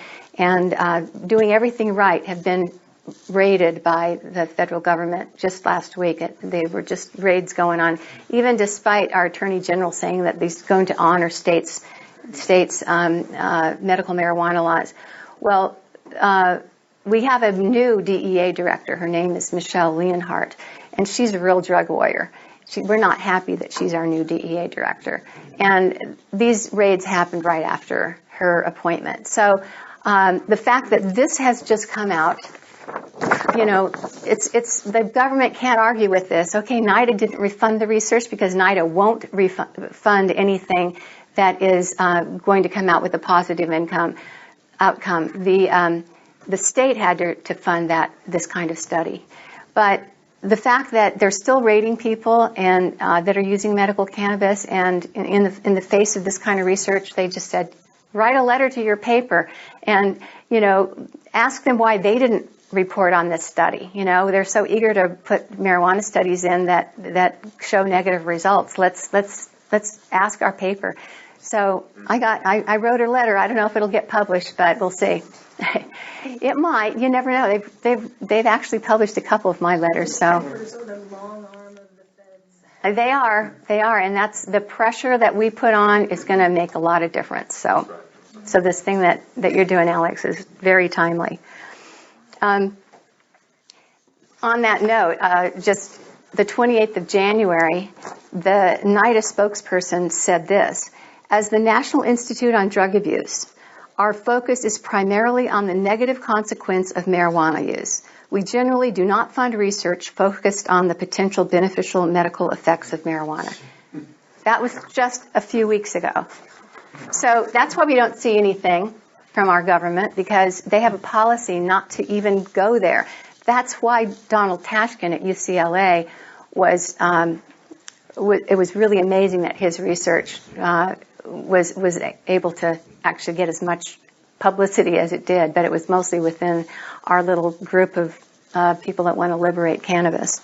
doing everything right have been raided by the federal government just last week. They were just raids going on, even despite our Attorney General saying that he's going to honor states' medical marijuana laws. Well, we have a new DEA director. Her name is Michelle Leonhardt, and she's a real drug warrior. We're not happy that she's our new DEA director. And these raids happened right after her appointment. So the fact that this has just come out, it's the government can't argue with this. Okay, NIDA didn't refund the research because NIDA won't fund anything that is going to come out with a positive outcome. The state had to fund this kind of study. But the fact that they're still raiding people and that are using medical cannabis, and in the face of this kind of research, they just said, write a letter to your paper and ask them why they didn't report on this study. They're so eager to put marijuana studies in that show negative results. Let's ask our paper. So I wrote a letter. I don't know if it'll get published, but we'll see. It might. You never know. They've actually published a couple of my letters. So the long arm of the feds. they are, and that's the pressure that we put on is going to make a lot of difference. So this thing that you're doing, Alex, is very timely. On that note, just the 28th of January, the NIDA spokesperson said this: as the National Institute on Drug Abuse, our focus is primarily on the negative consequence of marijuana use. We generally do not fund research focused on the potential beneficial medical effects of marijuana. That was just a few weeks ago. So that's why we don't see anything from our government, because they have a policy not to even go there. That's why Donald Tashkin at UCLA it was really amazing that his research was able to actually get as much publicity as it did, but it was mostly within our little group of people that want to liberate cannabis.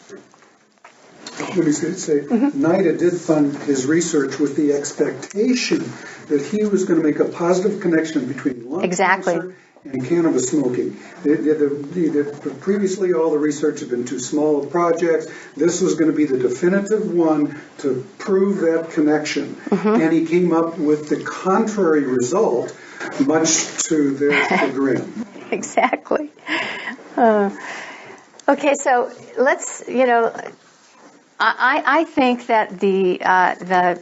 Let me say, NIDA did fund his research with the expectation that he was going to make a positive connection between lung cancer and cannabis smoking. Previously, all the research had been too small projects. This was going to be the definitive one to prove that connection. And he came up with the contrary result, much to their chagrin. Exactly. Okay, so let's, I think that the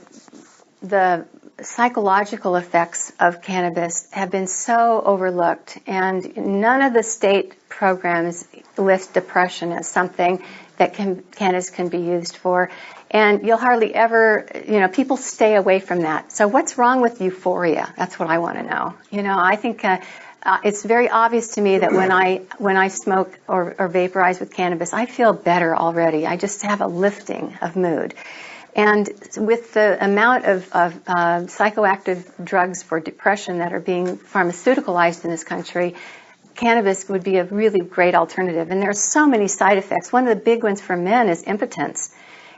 psychological effects of cannabis have been so overlooked, and none of the state programs list depression as something that cannabis can be used for. And you'll hardly ever, people stay away from that. So what's wrong with euphoria? That's what I want to know. I think it's very obvious to me that when I smoke or vaporize with cannabis, I feel better already. I just have a lifting of mood. And with the amount of psychoactive drugs for depression that are being pharmaceuticalized in this country, cannabis would be a really great alternative. And there are so many side effects. One of the big ones for men is impotence.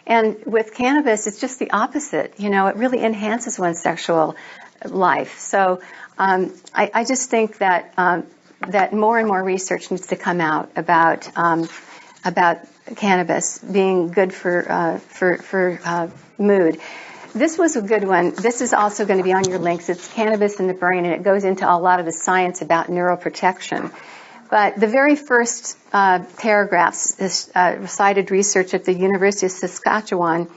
And with cannabis, it's just the opposite. It really enhances one's sexual life. So I just think that that more and more research needs to come out about cannabis being good for mood. This was a good one. This is also going to be on your links. It's Cannabis in the Brain, and it goes into a lot of the science about neuroprotection. But the very first paragraphs cited research at the University of Saskatchewan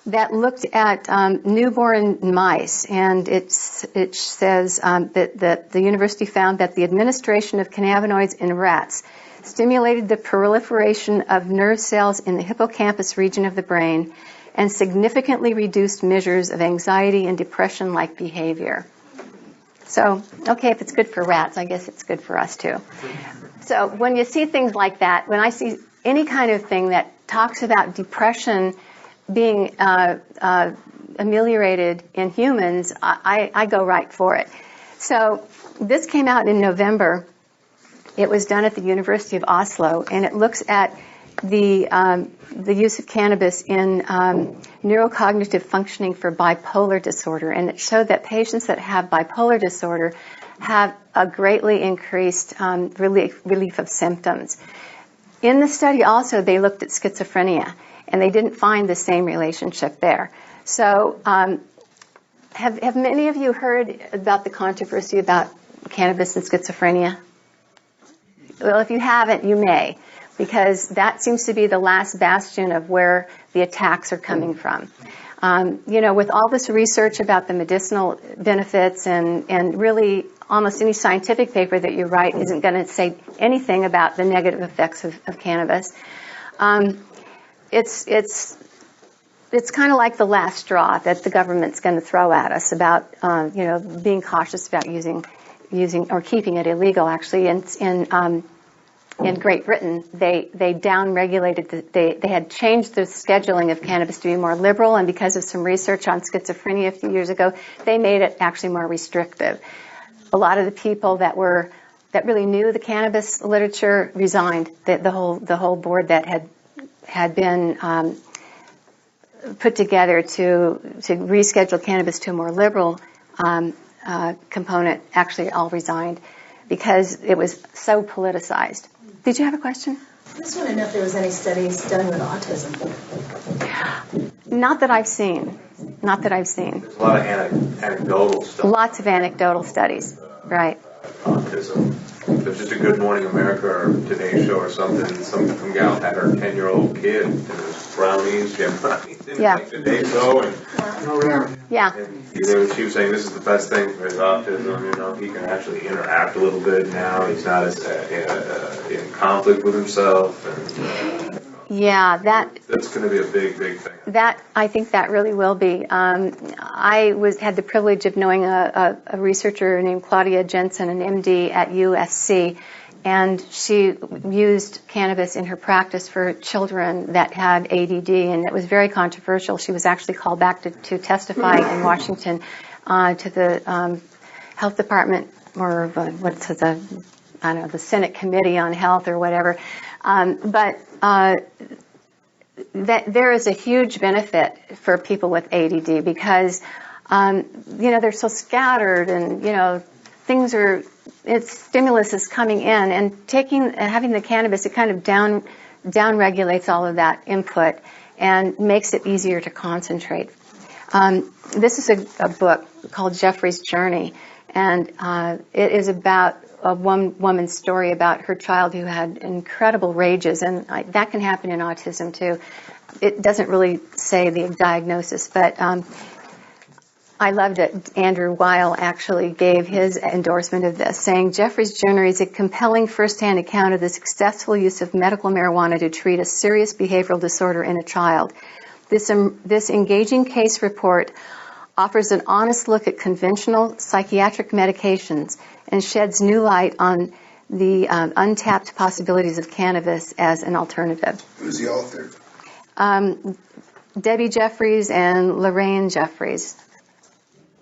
that looked at newborn mice, and it says that the university found that the administration of cannabinoids in rats stimulated the proliferation of nerve cells in the hippocampus region of the brain and significantly reduced measures of anxiety and depression-like behavior. So, okay, if it's good for rats, I guess it's good for us too. So when you see things like that, when I see any kind of thing that talks about depression being ameliorated in humans, I go right for it. So this came out in November, It was done at the University of Oslo, and it looks at the use of cannabis in neurocognitive functioning for bipolar disorder, and it showed that patients that have bipolar disorder have a greatly increased relief of symptoms. In the study also, they looked at schizophrenia, and they didn't find the same relationship there. So have many of you heard about the controversy about cannabis and schizophrenia? Well, if you haven't, you may, because that seems to be the last bastion of where the attacks are coming from. With all this research about the medicinal benefits and really almost any scientific paper that you write isn't going to say anything about the negative effects of cannabis. It's kind of like the last straw that the government's going to throw at us about being cautious about using or keeping it illegal. Actually, in Great Britain, they down-regulated. They had changed the scheduling of cannabis to be more liberal, and because of some research on schizophrenia a few years ago, they made it actually more restrictive. A lot of the people that really knew the cannabis literature resigned. The whole board that had been put together to reschedule cannabis to a more liberal component actually all resigned because it was so politicized. Did you have a question? I just want to know if there was any studies done with autism. Not that I've seen. There's a lot of anecdotal stuff. Lots of anecdotal studies, right. Autism. There's just a Good Morning America or Today Show or something. Some gal had her 10-year-old kid, and it was brownies. She had brownies in like the day show, and she was saying this is the best thing for his autism. He can actually interact a little bit now. He's not as in conflict with himself. And, that's going to be a big thing. I think that really will be. I had the privilege of knowing a researcher named Claudia, an MD at USC, and she used cannabis in her practice for children that had ADD, and it was very controversial. She was actually called back to testify in Washington to the health department or the Senate Committee on Health or whatever. That there is a huge benefit for people with ADD because they're so scattered and stimulus is coming in, and having the cannabis, it kind of down regulates all of that input and makes it easier to concentrate. This is a book called Jeffrey's Journey, and it is about one woman's story about her child who had incredible rages, and that can happen in autism too. It doesn't really say the diagnosis, but I love that Andrew Weil actually gave his endorsement of this, saying Jeffrey's Journey is a compelling first-hand account of the successful use of medical marijuana to treat a serious behavioral disorder in a child. This engaging case report offers an honest look at conventional psychiatric medications and sheds new light on the untapped possibilities of cannabis as an alternative. Who's the author? Debbie Jeffries and Lorraine Jeffries.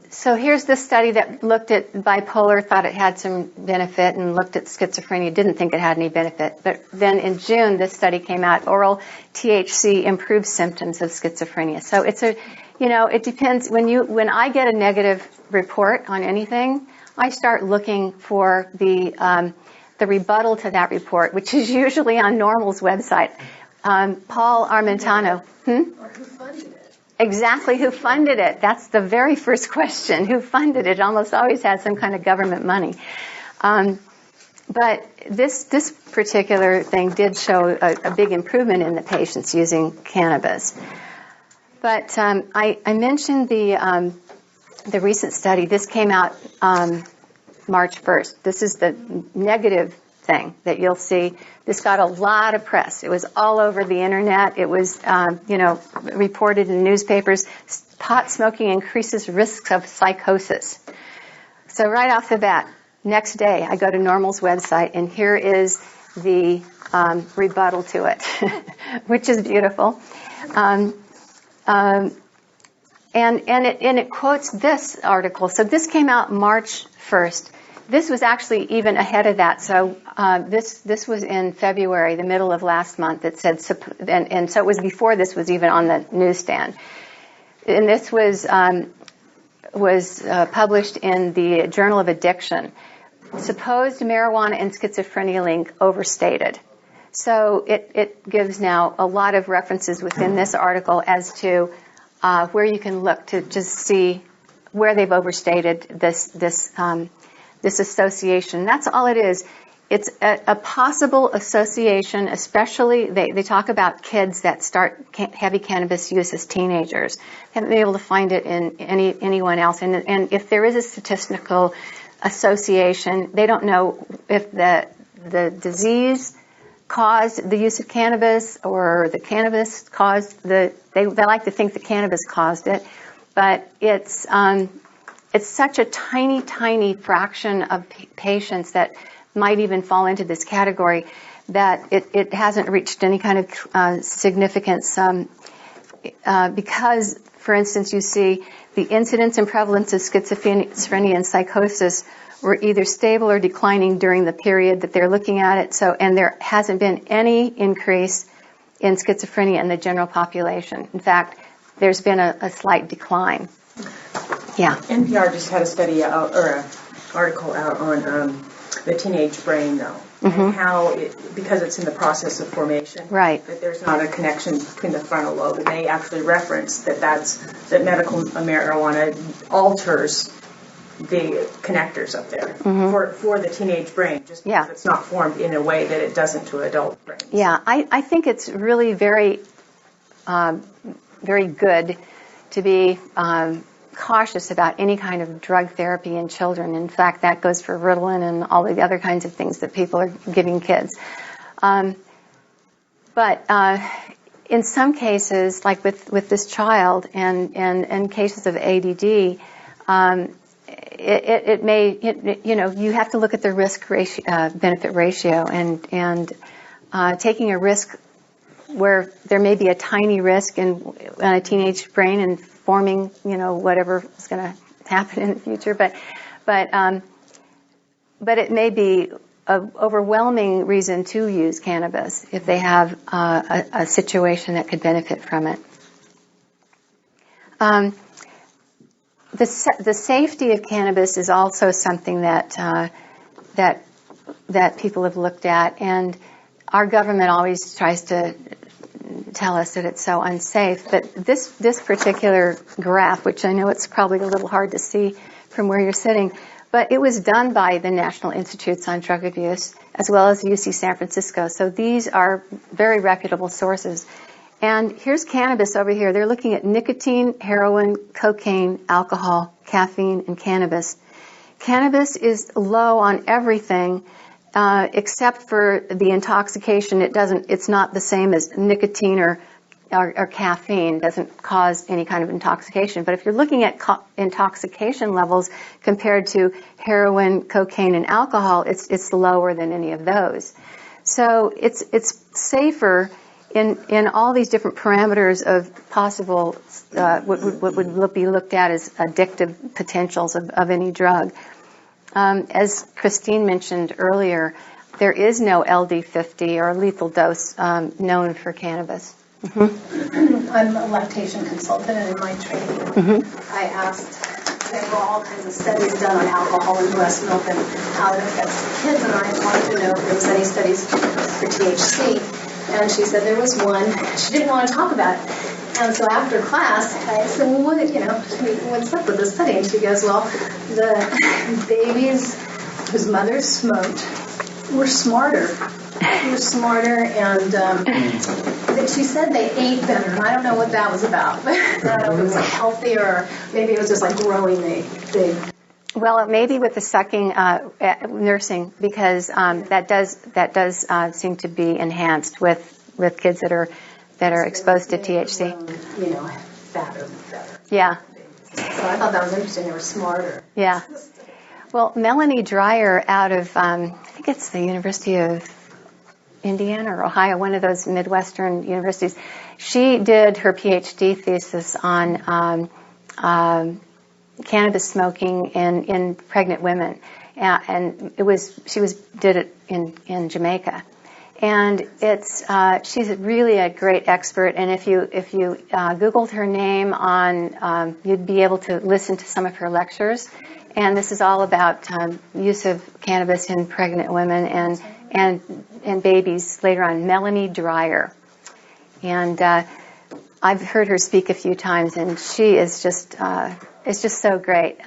So here's this study that looked at bipolar, thought it had some benefit, and looked at schizophrenia, didn't think it had any benefit. But then in June, this study came out, oral THC improves symptoms of schizophrenia. So it depends. When I get a negative report on anything, I start looking for the rebuttal to that report, which is usually on Normal's website. Paul Armentano. Or who funded it? Exactly, who funded it? That's the very first question. Who funded it? It almost always has some kind of government money. But this particular thing did show a big improvement in the patients using cannabis. But I mentioned the recent study. This came out March 1st. This is the negative thing that you'll see. This got a lot of press. It was all over the internet. It was, reported in newspapers. Pot smoking increases risks of psychosis. So right off the bat, next day, I go to Normal's website, and here is the rebuttal to it, which is beautiful. And it quotes this article. So this came out March 1st. This was actually even ahead of that. So this was in February, the middle of last month. It said, and so it was before this was even on the newsstand. And this was published in the Journal of Addiction. Supposed marijuana and schizophrenia link overstated. So it gives now a lot of references within this article as to where you can look to just see where they've overstated this association. That's all it is. It's a possible association, especially they talk about kids that start heavy cannabis use as teenagers. They haven't been able to find it in anyone else. And if there is a statistical association, they don't know if the disease caused the use of cannabis or the cannabis caused they like to think the cannabis caused it, but it's such a tiny fraction of patients that might even fall into this category that it hasn't reached any kind of significance because, for instance, you see the incidence and prevalence of schizophrenia and psychosis were either stable or declining during the period that they're looking at it. So, and there hasn't been any increase in schizophrenia in the general population. In fact, there's been a slight decline. Yeah. NPR just had a study out, or an article out on the teenage brain, though, and how because it's in the process of formation, right, that there's not a connection between the frontal lobe, and they actually reference that medical marijuana alters the connectors up there for the teenage brain, just because it's not formed in a way that it doesn't to adult brains. Yeah, I think it's really very, very good to be cautious about any kind of drug therapy in children. In fact, that goes for Ritalin and all the other kinds of things that people are giving kids. But in some cases, like with this child and cases of ADD, it may, you have to look at the risk ratio, benefit ratio, and taking a risk where there may be a tiny risk in a teenage brain and forming, whatever is going to happen in the future, but it may be an overwhelming reason to use cannabis if they have a situation that could benefit from it. The safety of cannabis is also something that people have looked at, and our government always tries to tell us that it's so unsafe. But this particular graph, which I know it's probably a little hard to see from where you're sitting, but it was done by the National Institutes on Drug Abuse as well as UC San Francisco. So these are very reputable sources. And here's cannabis over here. They're looking at nicotine, heroin, cocaine, alcohol, caffeine, and cannabis. Cannabis is low on everything except for the intoxication. It's not the same as nicotine or caffeine. Doesn't cause any kind of intoxication. But if you're looking at intoxication levels compared to heroin, cocaine, and alcohol, it's lower than any of those. So it's safer in all these different parameters of possible what would be looked at as addictive potentials of any drug. As Christine mentioned earlier, there is no LD50 or lethal dose known for cannabis. I'm a lactation consultant, and in my training, I asked, there were all kinds of studies done on alcohol and breast milk and how it affects the kids, and I wanted to know if there was any studies for THC. And she said there was one. She didn't want to talk about it. And so after class, I said, well, what's up with this study? And she goes, well, the babies whose mothers smoked were smarter. And she said they ate better. And I don't know what that was about. I don't know if it was like healthy or maybe it was just like growing big. Well, it may be with the sucking nursing because that does seem to be enhanced with kids that are exposed to THC. Better. Yeah. So I thought that was interesting. They were smarter. Yeah. Well, Melanie Dreyer out of I think it's the University of Indiana or Ohio, one of those Midwestern universities. She did her PhD thesis on cannabis smoking in pregnant women. and she did it in Jamaica. And she's really a great expert. And if you Googled her name you'd be able to listen to some of her lectures. And this is all about use of cannabis in pregnant women and babies later on. Melanie Dreyer, and I've heard her speak a few times, and she is just so great.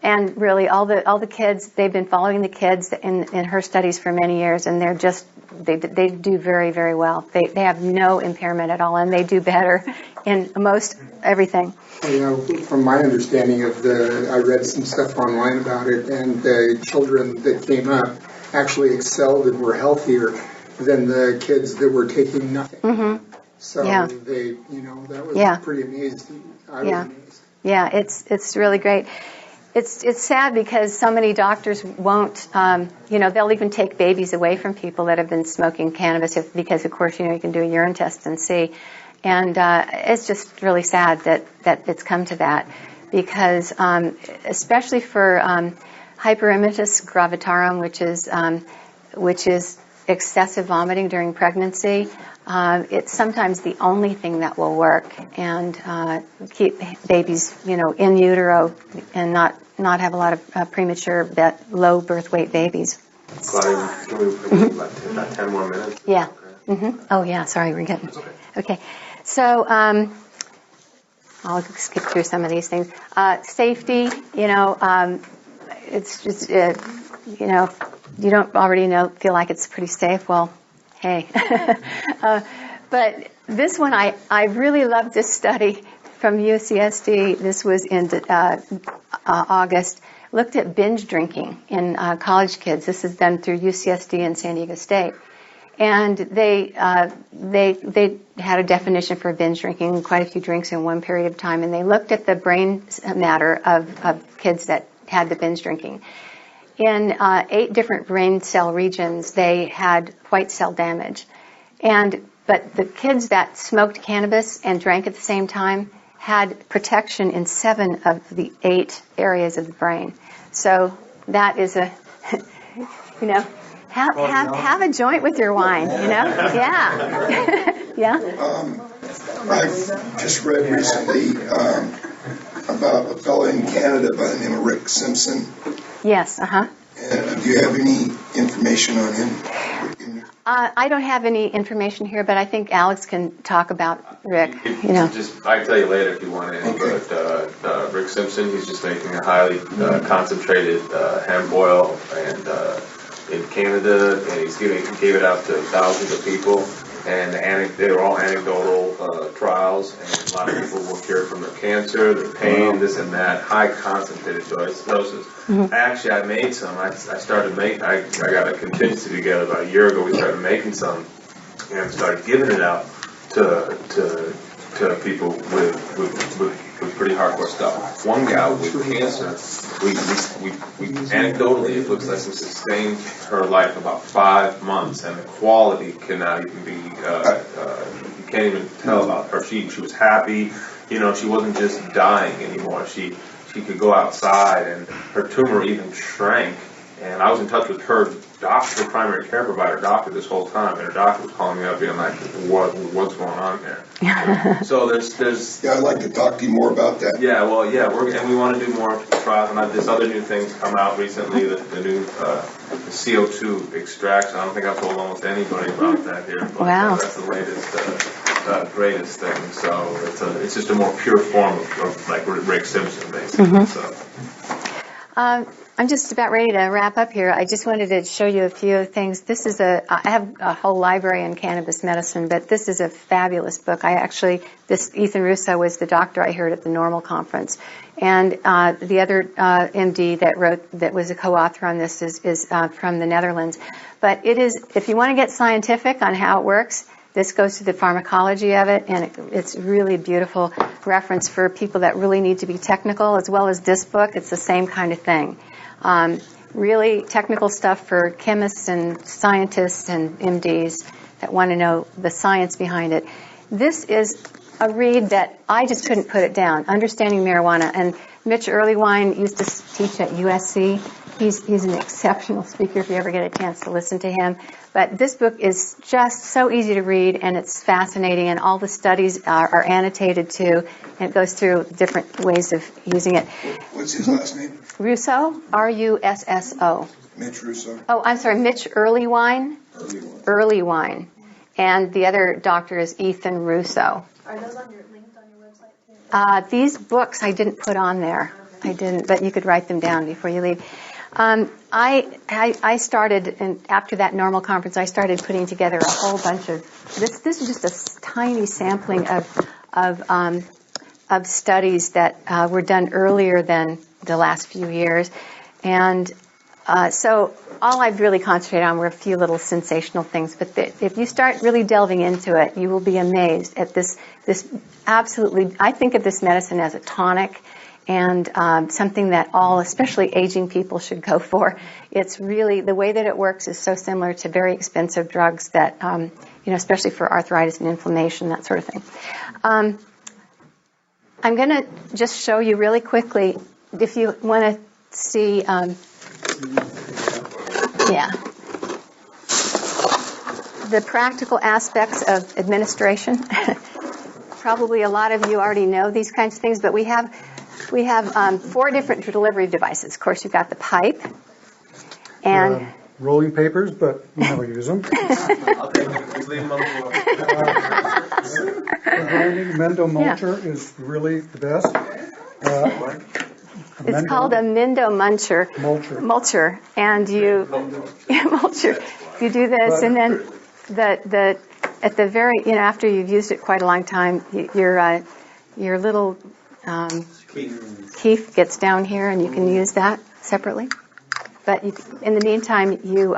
And really, all the kids, they've been following the kids in her studies for many years, and they do very, very well. They have no impairment at all, and they do better in most everything. From my understanding I read some stuff online about it, and the children that came up actually excelled and were healthier than the kids that were taking nothing. Mm-hmm. So that was pretty amazing. I was amazed. Yeah, it's really great. It's sad because so many doctors won't, they'll even take babies away from people that have been smoking cannabis because, of course, you can do a urine test and see. And it's just really sad that it's come to that because, especially for hyperemesis gravidarum, which is excessive vomiting during pregnancy, it's sometimes the only thing that will work and keep babies, in utero and not have a lot of premature, low birth weight babies. Claudia, can we about 10 more minutes? Yeah. Okay. Mm-hmm. Oh, yeah. Sorry, we're getting. Okay. So I'll skip through some of these things. Safety, it's just, you don't already feel like it's pretty safe. Well, hey. But this one, I really loved this study from UCSD. This was in August. Looked at binge drinking in college kids. This is done through UCSD and San Diego State. And they had a definition for binge drinking, quite a few drinks in one period of time, and they looked at the brain matter of kids that had the binge drinking. In 8 different brain cell regions, they had white cell damage. But the kids that smoked cannabis and drank at the same time had protection in 7 of the 8 areas of the brain. So that is have a joint with your wine, Yeah. Yeah. I've just read recently about a fellow in Canada by the name of Rick Simpson. Yes, uh-huh. Do you have any information on him? I don't have any information here, but I think Alex can talk about Rick. I can tell you later if you want to. Okay. But Rick Simpson, he's just making a highly concentrated hemp oil, and in Canada, and he gave it out to thousands of people. And they were all anecdotal trials, and a lot of people were cured from their cancer, their pain, this and that, high concentrated doses. Mm-hmm. Actually, I made some. I got a contingency together about a year ago. We started making some and started giving it out to people with pretty hardcore stuff. One gal with cancer, we anecdotally, it looks like we sustained her life about 5 months, and the quality cannot even be, you can't even tell about her. She was happy, she wasn't just dying anymore. She could go outside, and her tumor even shrank. And I was in touch with her doctor, primary care provider doctor, this whole time, and her doctor was calling me up being like, what's going on here? So there's I'd like to talk to you more about that. Yeah, well, and we want to do more trials, and there's other new things come out recently, the new CO2 extraction. I don't think I've told almost anybody about that here, but wow. That's the latest, greatest thing. So it's just a more pure form of like Rick Simpson, basically. Mm-hmm. So. I'm just about ready to wrap up here. I just wanted to show you a few things. I have a whole library in cannabis medicine, but this is a fabulous book. Ethan Russo was the doctor I heard at the Normal Conference. And the other MD that was a co-author on this is from the Netherlands. But if you want to get scientific on how it works, this goes to the pharmacology of it, and it's really a beautiful reference for people that really need to be technical, as well as this book. It's the same kind of thing. Really technical stuff for chemists and scientists and MDs that want to know the science behind it. This is a read that I just couldn't put it down, Understanding Marijuana. And Mitch Earlywine used to teach at USC, He's an exceptional speaker if you ever get a chance to listen to him. But this book is just so easy to read, and it's fascinating, and all the studies are annotated too, and it goes through different ways of using it. What's his last name? Russo, R-U-S-S-O. Mitch Russo. Oh, I'm sorry, Mitch Earlywine. Earlywine. And the other doctor is Ethan Russo. Are those linked on your website too? These books I didn't put on there. I didn't, but you could write them down before you leave. I started, and after that normal conference, I started putting together a whole bunch of, this is just a tiny sampling of studies that were done earlier than the last few years. And so all I've really concentrated on were a few little sensational things. But if you start really delving into it, you will be amazed at this absolutely, I think of this medicine as a tonic, and something that all, especially aging people, should go for. It's really, the way that it works is so similar to very expensive drugs that, especially for arthritis and inflammation, that sort of thing. I'm going to just show you really quickly, if you want to see, the practical aspects of administration. Probably a lot of you already know these kinds of things, but we have 4 different delivery devices. Of course, you've got the pipe, and rolling papers, but you never use them. Grinding Mendo Mulcher is really the best. It's called a Mendo Mulcher, and you mulcher. You do this, and then the at the very, after you've used it quite a long time, your little keef gets down here, and you can use that separately. But in the meantime, you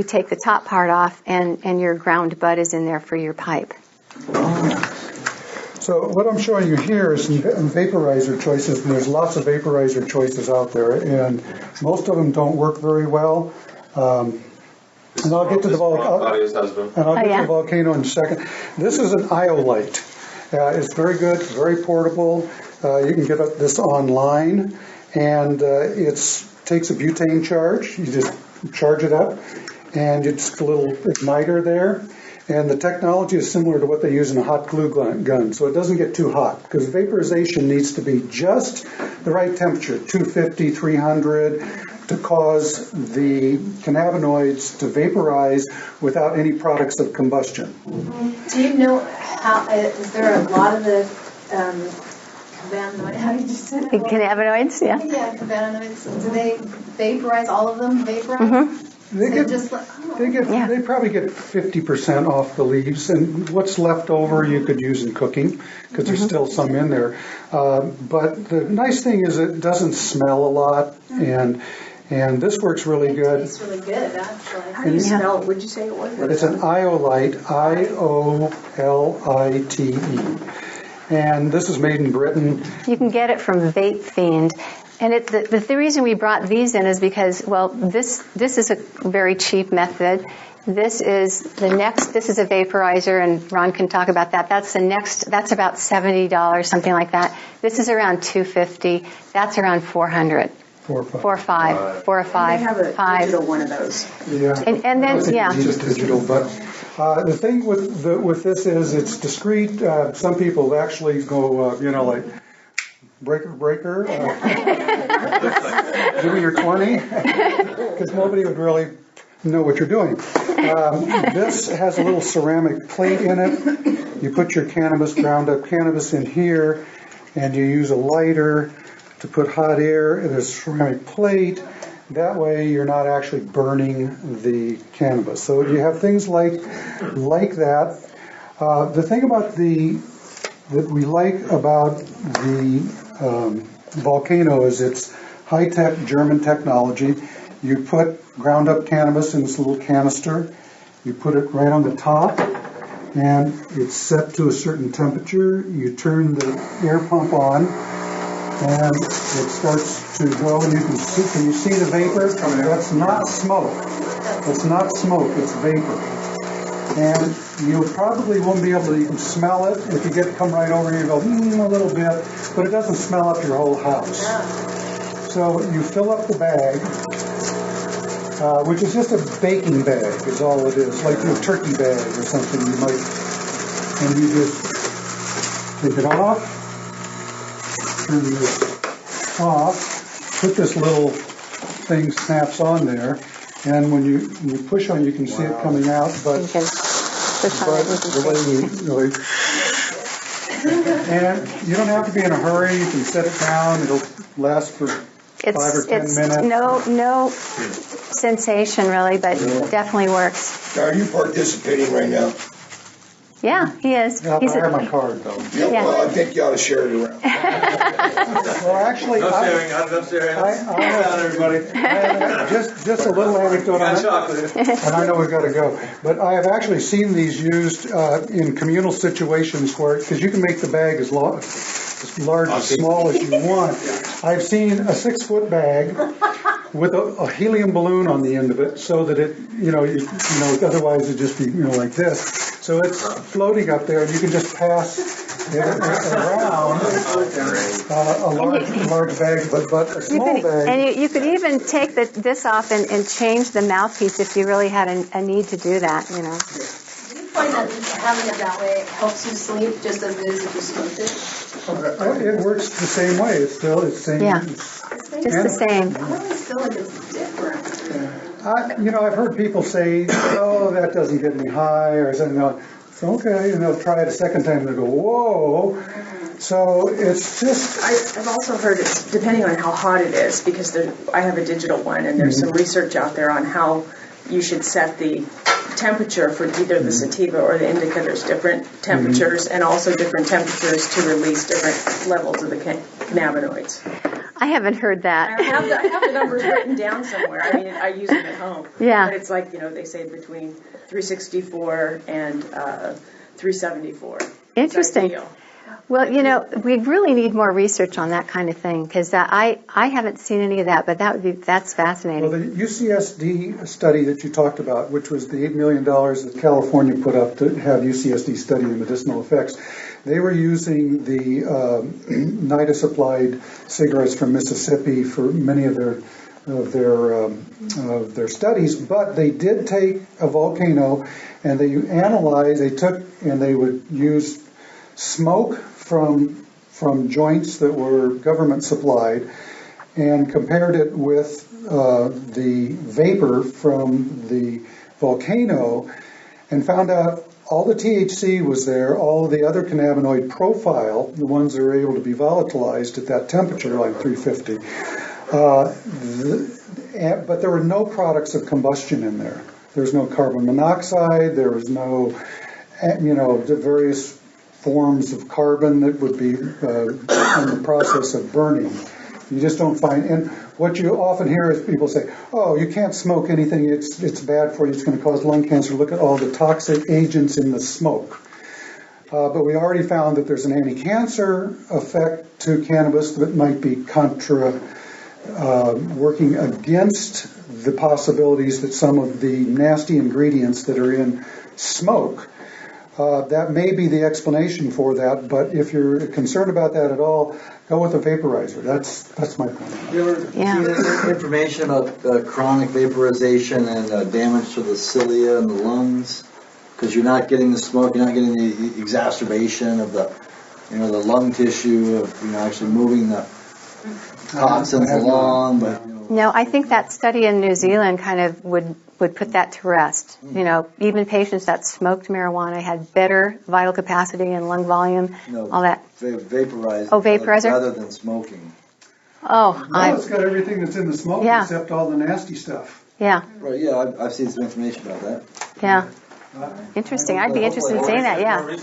take the top part off, and your ground bud is in there for your pipe. So what I'm showing you here is some vaporizer choices, and there's lots of vaporizer choices out there, and most of them don't work very well. And I'll get to the volcano in a second. This is an iolite. It's very good, very portable. You can get this online, and it takes a butane charge. You just charge it up, and it's a little igniter there. And the technology is similar to what they use in a hot glue gun, so it doesn't get too hot, because vaporization needs to be just the right temperature, 250, 300, to cause the cannabinoids to vaporize without any products of combustion. Do you know how, is there a lot of the cannabinoids, how did you say that? Cannabinoids, yeah. Yeah, cannabinoids. Do they vaporize, all of them vaporize? Mm-hmm. They probably get 50% off the leaves, and what's left over you could use in cooking, because there's still some in there. But the nice thing is it doesn't smell a lot, and this works really good. It's really good, actually. How do you spell it? Would you say it was? It's an iolite, IOLITE. And this is made in Britain. You can get it from Vape Fiend. And the reason we brought these in is because, well, this is a very cheap method. This is a vaporizer, and Ron can talk about that. That's about $70, something like that. This is around $250. That's around $400. Four or five. They have a digital one of those. Yeah. And then, yeah. It's just digital, but the thing with this is it's discreet. Some people actually go, like, breaker, give me your 20, because nobody would really know what you're doing. This has a little ceramic plate in it. You put your ground up cannabis in here, and you use a lighter to put hot air in a ceramic plate. That way you're not actually burning the cannabis. So you have things like that. The thing that we like about the volcano is its high-tech German technology. You put ground up cannabis in this little canister. You put it right on the top, and it's set to a certain temperature. You turn the air pump on, and it starts to go, and can you see the vapor? That's not smoke. It's not smoke, it's vapor. And you probably won't be able to, you can smell it. If you come right over here, you go, a little bit, but it doesn't smell up your whole house. So you fill up the bag, which is just a baking bag is all it is, like your turkey bag or something you might, and you just take it off, turn this off, put this little thing snaps on there, and when you push on, you can see it coming out, but You can push on it. You can the way see. and you don't have to be in a hurry. You can set it down. It'll last for 5 or 10 minutes. No sensation really, but definitely works. Now, are you participating right now? Yeah, he is. Yeah, He's I have my card though. Yeah, Yeah. well, I think you ought to share it around. Well, actually, No sharing, I'm not sharing. I Down, everybody. have just a little anecdote on Got it. chocolate. And I know we've got to go, but I have actually seen these used in communal situations where, because you can make the bag as large, as small as you want. I've seen a 6-foot bag with a helium balloon on the end of it, so that it, otherwise it'd just be, like this. So it's floating up there, and you can just pass it around a large bag, but a small bag. And you could even take this off and change the mouthpiece if you really had a need to do that, Do you find that having it that way helps you sleep just as it is if you smoked it? It works the same way. It's the same. Yeah. Just the same. I always feel like it's different. I've heard people say, "Oh, that doesn't get me high," or something. It's okay, and they'll try it a second time, and they go, "Whoa!" So it's just. I've also heard it's depending on how hot it is, because I have a digital one, and there's some research out there on how you should set the temperature for either the sativa or the indica. There's different temperatures, and also different temperatures to release different levels of the cannabinoids. I haven't heard that. I have the numbers written down somewhere. I mean, I use them at home. Yeah. But it's like, they say between 364 and 374. Interesting. It's ideal. Well, we really need more research on that kind of thing, because I haven't seen any of that, but that's fascinating. Well, the UCSD study that you talked about, which was the $8 million that California put up to have UCSD study the medicinal effects, they were using the NIDA-supplied cigarettes from Mississippi for many of their studies, but they did take a volcano and they would use smoke from joints that were government supplied and compared it with the vapor from the volcano and found out all the THC was there, all of the other cannabinoid profile, the ones that are able to be volatilized at that temperature, like 350. But there were no products of combustion in there. There was no carbon monoxide, there was no, the various forms of carbon that would be in the process of burning. You just don't find, and what you often hear is people say, "Oh, you can't smoke anything, it's bad for you, it's going to cause lung cancer, look at all the toxic agents in the smoke." But we already found that there's an anti-cancer effect to cannabis that might be working against the possibilities that some of the nasty ingredients that are in smoke. That may be the explanation for that, but if you're concerned about that at all, go with a vaporizer. That's my point. You ever see information about chronic vaporization and damage to the cilia and the lungs? Because you're not getting the smoke, you're not getting the exacerbation of the lung tissue of actually moving the toxins along. But No, I think that study in New Zealand kind of would put that to rest. Even patients that smoked marijuana had better vital capacity and lung volume, all that. Vaporizer. Oh, vaporizer? Rather than smoking. Oh, It's got everything that's in the smoke except all the nasty stuff. Yeah. Right, yeah, I've seen some information about that. Yeah. Interesting. I'd be interested in seeing that, yeah. I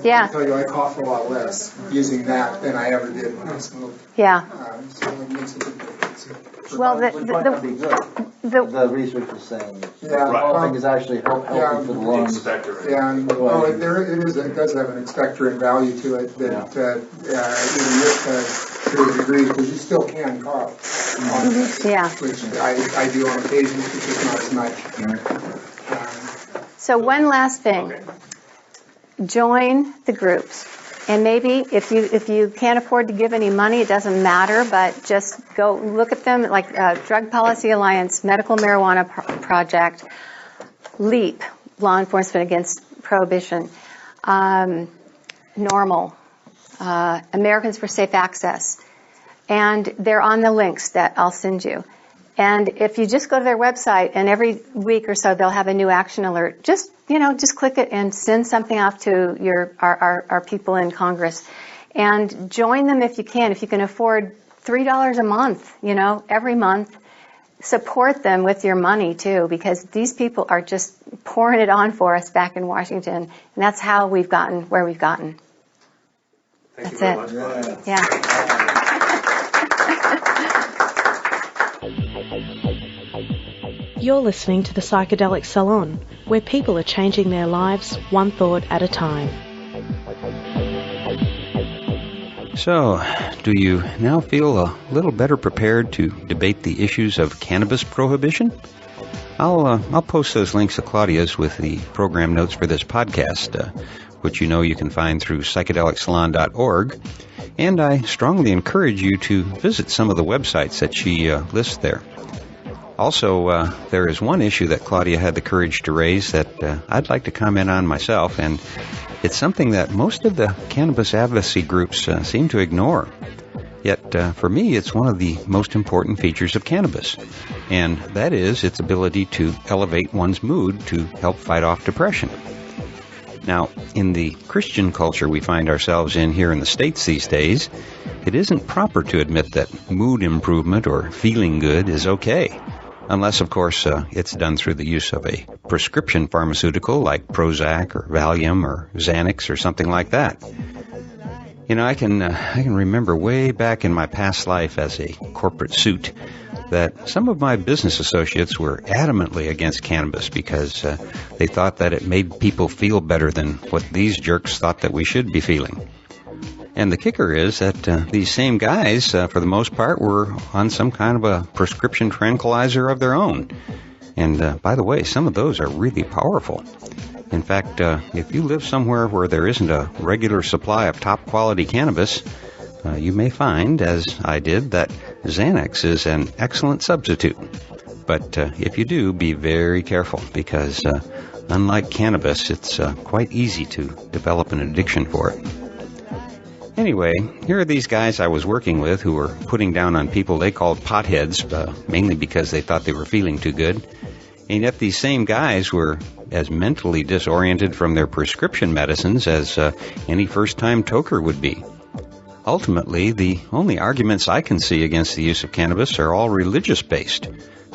can tell you I cough a lot less using that than I ever did when I smoked. Yeah. So it makes a big difference. Well, Which might not be good. The research is saying coughing is actually healthy for the lungs. Yeah, and, it does have an expectorant value to it that to a degree, because you still can cough. Which I do on occasion, but just not as much. So one last thing. Join the groups. And maybe if you can't afford to give any money, it doesn't matter, but just go look at them, like Drug Policy Alliance, Medical Marijuana Project, LEAP, Law Enforcement Against Prohibition, NORML, Americans for Safe Access. And they're on the links that I'll send you. And if you just go to their website, and every week or so they'll have a new action alert, just click it and send something off to our people in Congress. And join them if you can. If you can afford $3 a month, every month, support them with your money too, because these people are just pouring it on for us back in Washington. And that's how we've gotten where we've gotten. Thank you That's very it. much. Yeah. You're listening to the Psychedelic Salon, where people are changing their lives one thought at a time. So, do you now feel a little better prepared to debate the issues of cannabis prohibition? I'll post those links to Claudia's with the program notes for this podcast, which you can find through psychedelicsalon.org. And I strongly encourage you to visit some of the websites that she lists there. Also, there is one issue that Claudia had the courage to raise that I'd like to comment on myself, and it's something that most of the cannabis advocacy groups seem to ignore. Yet, for me, it's one of the most important features of cannabis, and that is its ability to elevate one's mood to help fight off depression. Now, in the Christian culture we find ourselves in here in the States these days, it isn't proper to admit that mood improvement or feeling good is okay. Unless, of course, it's done through the use of a prescription pharmaceutical like Prozac or Valium or Xanax or something like that. I can remember way back in my past life as a corporate suit that some of my business associates were adamantly against cannabis because they thought that it made people feel better than what these jerks thought that we should be feeling. And the kicker is that these same guys, for the most part, were on some kind of a prescription tranquilizer of their own. And by the way, some of those are really powerful. In fact, if you live somewhere where there isn't a regular supply of top-quality cannabis, you may find, as I did, that Xanax is an excellent substitute. But if you do, be very careful, because unlike cannabis, it's quite easy to develop an addiction for it. Anyway, here are these guys I was working with who were putting down on people they called potheads, mainly because they thought they were feeling too good. And yet these same guys were as mentally disoriented from their prescription medicines as any first-time toker would be. Ultimately, the only arguments I can see against the use of cannabis are all religious-based.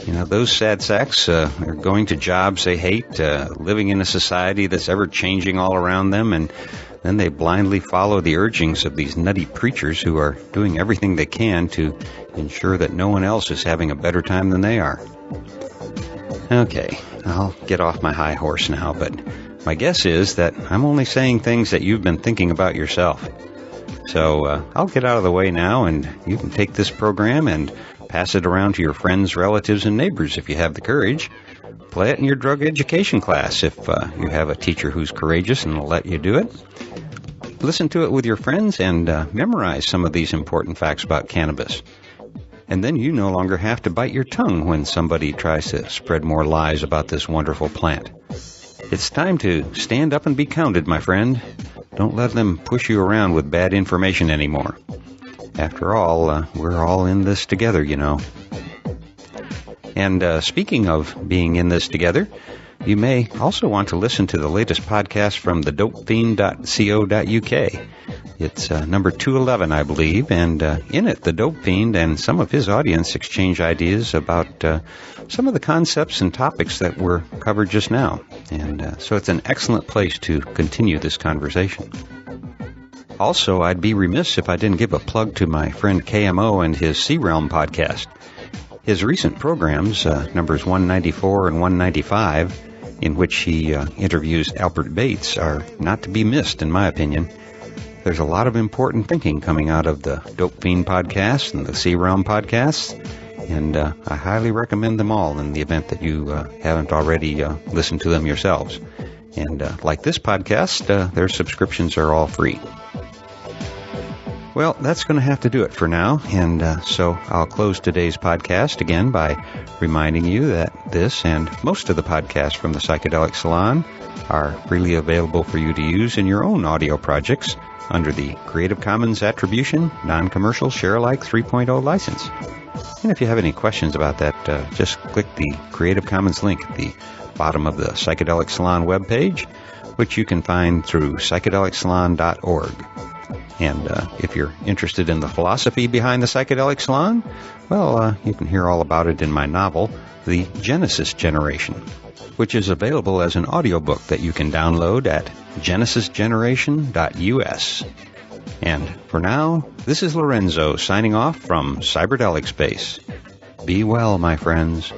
Those sad sacks are going to jobs they hate, living in a society that's ever-changing all around them, and then they blindly follow the urgings of these nutty preachers who are doing everything they can to ensure that no one else is having a better time than they are. Okay, I'll get off my high horse now, but my guess is that I'm only saying things that you've been thinking about yourself. So I'll get out of the way now, and you can take this program and pass it around to your friends, relatives, and neighbors if you have the courage. Play it in your drug education class if you have a teacher who's courageous and will let you do it. Listen to it with your friends and memorize some of these important facts about cannabis. And then you no longer have to bite your tongue when somebody tries to spread more lies about this wonderful plant. It's time to stand up and be counted, my friend. Don't let them push you around with bad information anymore. After all, we're all in this together, And speaking of being in this together, you may also want to listen to the latest podcast from thedopefiend.co.uk. It's number 211, I believe, and in it, the Dope Fiend and some of his audience exchange ideas about some of the concepts and topics that were covered just now. And so it's an excellent place to continue this conversation. Also, I'd be remiss if I didn't give a plug to my friend KMO and his Sea Realm podcast. His recent programs, numbers 194 and 195, in which he interviews Albert Bates, are not to be missed, in my opinion. There's a lot of important thinking coming out of the Dope Fiend podcast and the Sea Realm podcasts, and I highly recommend them all in the event that you haven't already listened to them yourselves. And like this podcast, their subscriptions are all free. Well, that's going to have to do it for now, and so I'll close today's podcast again by reminding you that this and most of the podcasts from the Psychedelic Salon are freely available for you to use in your own audio projects under the Creative Commons Attribution Non-Commercial Share-alike 3.0 license. And if you have any questions about that, just click the Creative Commons link at the bottom of the Psychedelic Salon webpage, which you can find through psychedelicsalon.org. And if you're interested in the philosophy behind the Psychedelic Salon, well, you can hear all about it in my novel, The Genesis Generation, which is available as an audiobook that you can download at genesisgeneration.us. And for now, this is Lorenzo signing off from Cyberdelic Space. Be well, my friends.